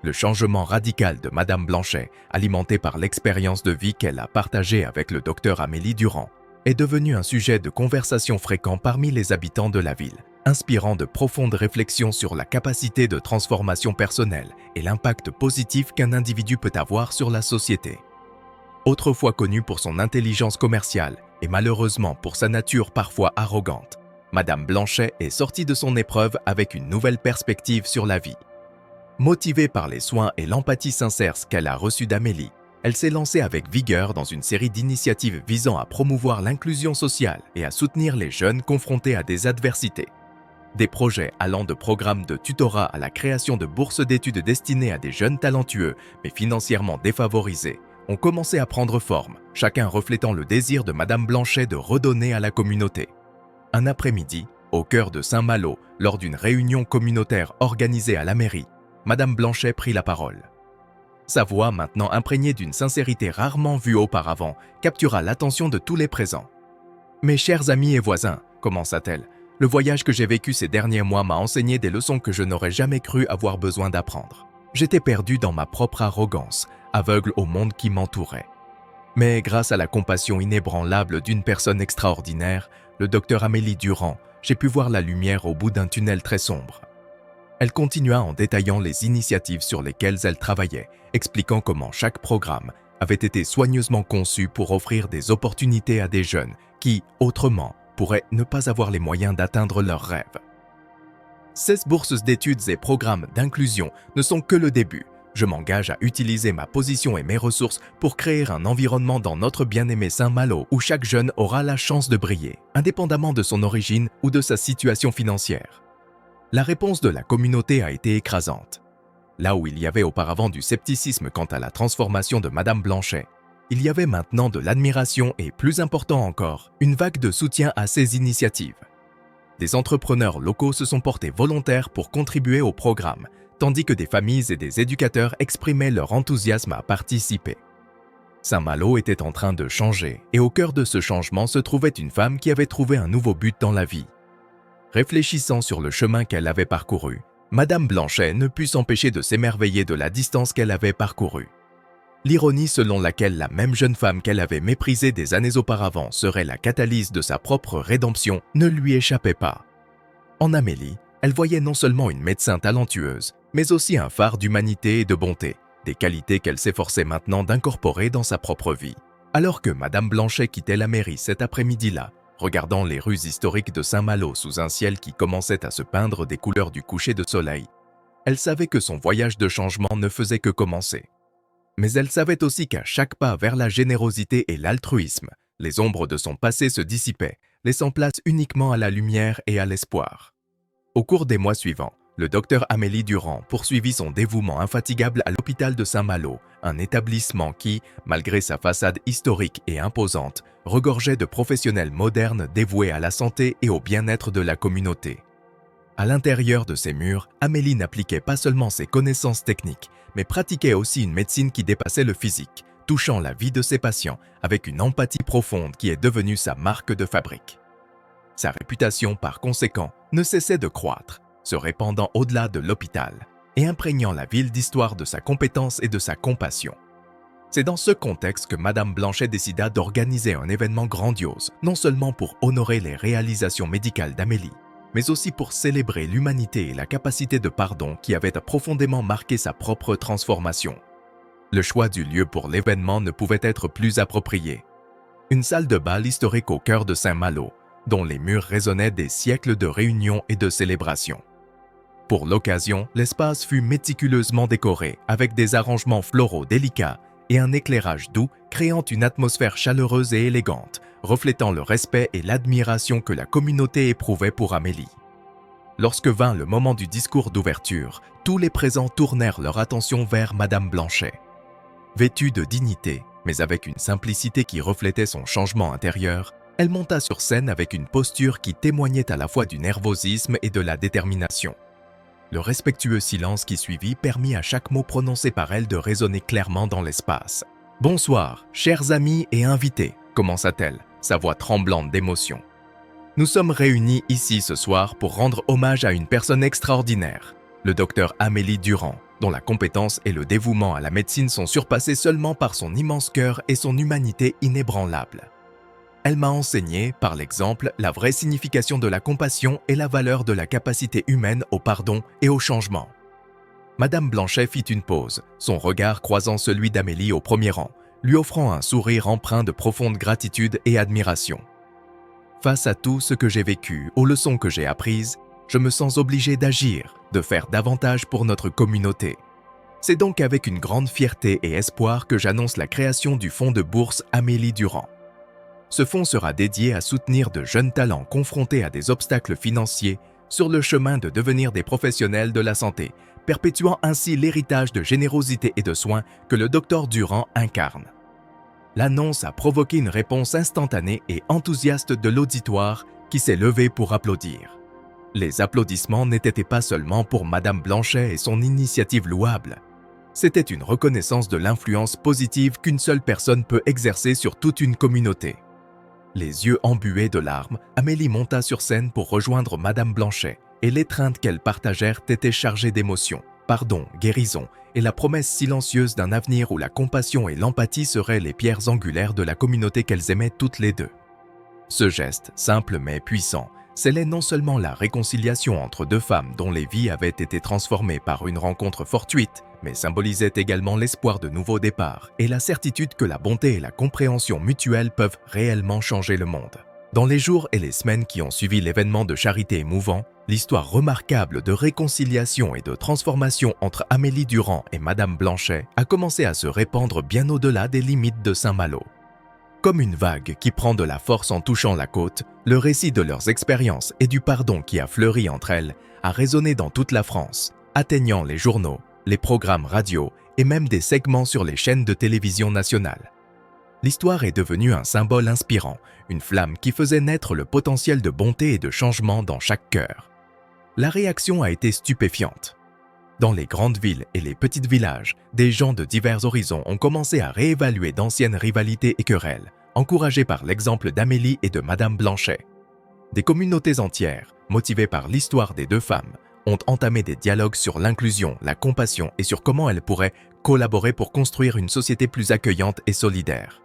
Le changement radical de Madame Blanchet, alimenté par l'expérience de vie qu'elle a partagée avec le docteur Amélie Durand, est devenu un sujet de conversation fréquent parmi les habitants de la ville, inspirant de profondes réflexions sur la capacité de transformation personnelle et l'impact positif qu'un individu peut avoir sur la société. Autrefois connue pour son intelligence commerciale et malheureusement pour sa nature parfois arrogante, Madame Blanchet est sortie de son épreuve avec une nouvelle perspective sur la vie. Motivée par les soins et l'empathie sincère qu'elle a reçue d'Amélie, elle s'est lancée avec vigueur dans une série d'initiatives visant à promouvoir l'inclusion sociale et à soutenir les jeunes confrontés à des adversités. Des projets allant de programmes de tutorat à la création de bourses d'études destinées à des jeunes talentueux mais financièrement défavorisés ont commencé à prendre forme, chacun reflétant le désir de Madame Blanchet de redonner à la communauté. Un après-midi, au cœur de Saint-Malo, lors d'une réunion communautaire organisée à la mairie, Madame Blanchet prit la parole. Sa voix, maintenant imprégnée d'une sincérité rarement vue auparavant, captura l'attention de tous les présents. « Mes chers amis et voisins, commença-t-elle, le voyage que j'ai vécu ces derniers mois m'a enseigné des leçons que je n'aurais jamais cru avoir besoin d'apprendre. J'étais perdu dans ma propre arrogance, aveugle au monde qui m'entourait. Mais grâce à la compassion inébranlable d'une personne extraordinaire, le docteur Amélie Durand, j'ai pu voir la lumière au bout d'un tunnel très sombre. » Elle continua en détaillant les initiatives sur lesquelles elle travaillait expliquant comment chaque programme avait été soigneusement conçu pour offrir des opportunités à des jeunes qui, autrement, pourraient ne pas avoir les moyens d'atteindre leurs rêves. 16 bourses d'études et programmes d'inclusion ne sont que le début. Je m'engage à utiliser ma position et mes ressources pour créer un environnement dans notre bien-aimé Saint-Malo où chaque jeune aura la chance de briller, indépendamment de son origine ou de sa situation financière. La réponse de la communauté a été écrasante. Là où il y avait auparavant du scepticisme quant à la transformation de Madame Blanchet, il y avait maintenant de l'admiration et, plus important encore, une vague de soutien à ces initiatives. Des entrepreneurs locaux se sont portés volontaires pour contribuer au programme, tandis que des familles et des éducateurs exprimaient leur enthousiasme à participer. Saint-Malo était en train de changer, et au cœur de ce changement se trouvait une femme qui avait trouvé un nouveau but dans la vie. Réfléchissant sur le chemin qu'elle avait parcouru, Madame Blanchet ne put s'empêcher de s'émerveiller de la distance qu'elle avait parcourue. L'ironie selon laquelle la même jeune femme qu'elle avait méprisée des années auparavant serait la catalyse de sa propre rédemption ne lui échappait pas. En Amélie, elle voyait non seulement une médecin talentueuse, mais aussi un phare d'humanité et de bonté, des qualités qu'elle s'efforçait maintenant d'incorporer dans sa propre vie. Alors que Madame Blanchet quittait la mairie cet après-midi-là, regardant les rues historiques de Saint-Malo sous un ciel qui commençait à se peindre des couleurs du coucher de soleil, elle savait que son voyage de changement ne faisait que commencer. Mais elle savait aussi qu'à chaque pas vers la générosité et l'altruisme, les ombres de son passé se dissipaient, laissant place uniquement à la lumière et à l'espoir. Au cours des mois suivants, le docteur Amélie Durand poursuivit son dévouement infatigable à l'hôpital de Saint-Malo, un établissement qui, malgré sa façade historique et imposante, regorgeait de professionnels modernes dévoués à la santé et au bien-être de la communauté. À l'intérieur de ces murs, Amélie n'appliquait pas seulement ses connaissances techniques, mais pratiquait aussi une médecine qui dépassait le physique, touchant la vie de ses patients avec une empathie profonde qui est devenue sa marque de fabrique. Sa réputation, par conséquent, ne cessait de croître, se répandant au-delà de l'hôpital et imprégnant la ville d'histoire de sa compétence et de sa compassion. C'est dans ce contexte que Madame Blanchet décida d'organiser un événement grandiose, non seulement pour honorer les réalisations médicales d'Amélie, mais aussi pour célébrer l'humanité et la capacité de pardon qui avait profondément marqué sa propre transformation. Le choix du lieu pour l'événement ne pouvait être plus approprié. Une salle de bal historique au cœur de Saint-Malo, dont les murs résonnaient des siècles de réunions et de célébrations. Pour l'occasion, l'espace fut méticuleusement décoré avec des arrangements floraux délicats et un éclairage doux créant une atmosphère chaleureuse et élégante, reflétant le respect et l'admiration que la communauté éprouvait pour Amélie. Lorsque vint le moment du discours d'ouverture, tous les présents tournèrent leur attention vers Madame Blanchet. Vêtue de dignité, mais avec une simplicité qui reflétait son changement intérieur, elle monta sur scène avec une posture qui témoignait à la fois du nervosisme et de la détermination. Le respectueux silence qui suivit permit à chaque mot prononcé par elle de résonner clairement dans l'espace. « Bonsoir, chers amis et invités », commença-t-elle, sa voix tremblante d'émotion. « Nous sommes réunis ici ce soir pour rendre hommage à une personne extraordinaire, le docteur Amélie Durand, dont la compétence et le dévouement à la médecine sont surpassés seulement par son immense cœur et son humanité inébranlable. Elle m'a enseigné, par l'exemple, la vraie signification de la compassion et la valeur de la capacité humaine au pardon et au changement. » Madame Blanchet fit une pause, son regard croisant celui d'Amélie au premier rang, lui offrant un sourire empreint de profonde gratitude et admiration. « Face à tout ce que j'ai vécu, aux leçons que j'ai apprises, je me sens obligée d'agir, de faire davantage pour notre communauté. C'est donc avec une grande fierté et espoir que j'annonce la création du fonds de bourse Amélie Durand. Ce fonds sera dédié à soutenir de jeunes talents confrontés à des obstacles financiers sur le chemin de devenir des professionnels de la santé, perpétuant ainsi l'héritage de générosité et de soins que le docteur Durand incarne. » L'annonce a provoqué une réponse instantanée et enthousiaste de l'auditoire qui s'est levé pour applaudir. Les applaudissements n'étaient pas seulement pour Madame Blanchet et son initiative louable. C'était une reconnaissance de l'influence positive qu'une seule personne peut exercer sur toute une communauté. Les yeux embués de larmes, Amélie monta sur scène pour rejoindre Madame Blanchet, et l'étreinte qu'elles partagèrent était chargée d'émotion, pardon, guérison, et la promesse silencieuse d'un avenir où la compassion et l'empathie seraient les pierres angulaires de la communauté qu'elles aimaient toutes les deux. Ce geste, simple mais puissant, scellait non seulement la réconciliation entre deux femmes dont les vies avaient été transformées par une rencontre fortuite, mais symbolisait également l'espoir de nouveaux départs et la certitude que la bonté et la compréhension mutuelle peuvent réellement changer le monde. Dans les jours et les semaines qui ont suivi l'événement de charité émouvant, l'histoire remarquable de réconciliation et de transformation entre Amélie Durand et Madame Blanchet a commencé à se répandre bien au-delà des limites de Saint-Malo. Comme une vague qui prend de la force en touchant la côte, le récit de leurs expériences et du pardon qui a fleuri entre elles a résonné dans toute la France, atteignant les journaux, les programmes radio et même des segments sur les chaînes de télévision nationales. L'histoire est devenue un symbole inspirant, une flamme qui faisait naître le potentiel de bonté et de changement dans chaque cœur. La réaction a été stupéfiante. Dans les grandes villes et les petits villages, des gens de divers horizons ont commencé à réévaluer d'anciennes rivalités et querelles, encouragés par l'exemple d'Amélie et de Madame Blanchet. Des communautés entières, motivées par l'histoire des deux femmes, ont entamé des dialogues sur l'inclusion, la compassion et sur comment elles pourraient collaborer pour construire une société plus accueillante et solidaire.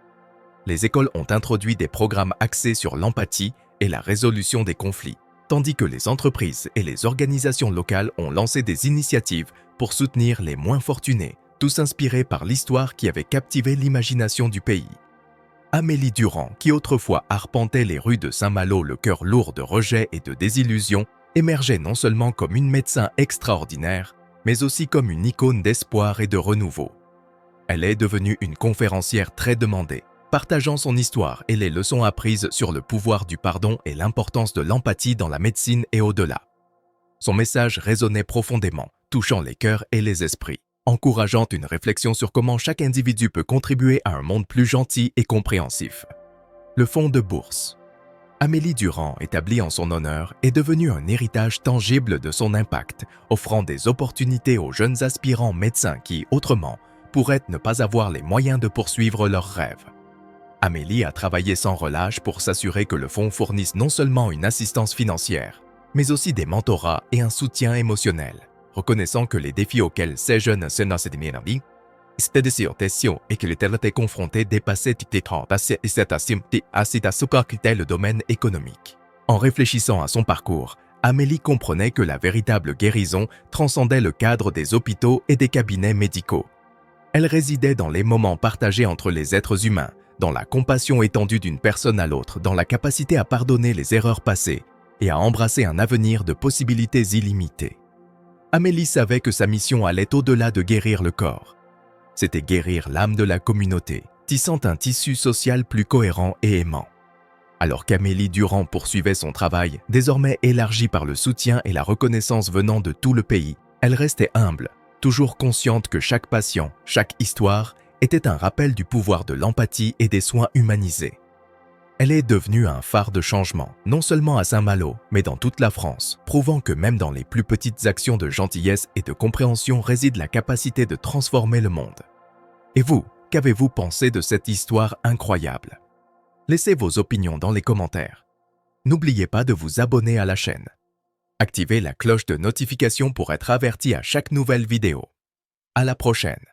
Les écoles ont introduit des programmes axés sur l'empathie et la résolution des conflits, tandis que les entreprises et les organisations locales ont lancé des initiatives pour soutenir les moins fortunés, tous inspirés par l'histoire qui avait captivé l'imagination du pays. Amélie Durand, qui autrefois arpentait les rues de Saint-Malo le cœur lourd de rejets et de désillusions, émergeait non seulement comme une médecin extraordinaire, mais aussi comme une icône d'espoir et de renouveau. Elle est devenue une conférencière très demandée, partageant son histoire et les leçons apprises sur le pouvoir du pardon et l'importance de l'empathie dans la médecine et au-delà. Son message résonnait profondément, touchant les cœurs et les esprits, encourageant une réflexion sur comment chaque individu peut contribuer à un monde plus gentil et compréhensif. Le fonds de bourse. Amélie Durand, établie en son honneur, est devenue un héritage tangible de son impact, offrant des opportunités aux jeunes aspirants médecins qui, autrement, pourraient ne pas avoir les moyens de poursuivre leurs rêves. Amélie a travaillé sans relâche pour s'assurer que le fonds fournisse non seulement une assistance financière, mais aussi des mentorats et un soutien émotionnel, reconnaissant que les défis auxquels ces jeunes s'étaient et que étaient confrontés dépassaient le domaine économique. En réfléchissant à son parcours, Amélie comprenait que la véritable guérison transcendait le cadre des hôpitaux et des cabinets médicaux. Elle résidait dans les moments partagés entre les êtres humains, dans la compassion étendue d'une personne à l'autre, dans la capacité à pardonner les erreurs passées et à embrasser un avenir de possibilités illimitées. Amélie savait que sa mission allait au-delà de guérir le corps. C'était guérir l'âme de la communauté, tissant un tissu social plus cohérent et aimant. Alors qu'Amélie Durand poursuivait son travail, désormais élargi par le soutien et la reconnaissance venant de tout le pays, elle restait humble, toujours consciente que chaque patient, chaque histoire, était un rappel du pouvoir de l'empathie et des soins humanisés. Elle est devenue un phare de changement, non seulement à Saint-Malo, mais dans toute la France, prouvant que même dans les plus petites actions de gentillesse et de compréhension réside la capacité de transformer le monde. Et vous, qu'avez-vous pensé de cette histoire incroyable? Laissez vos opinions dans les commentaires. N'oubliez pas de vous abonner à la chaîne. Activez la cloche de notification pour être averti à chaque nouvelle vidéo. À la prochaine!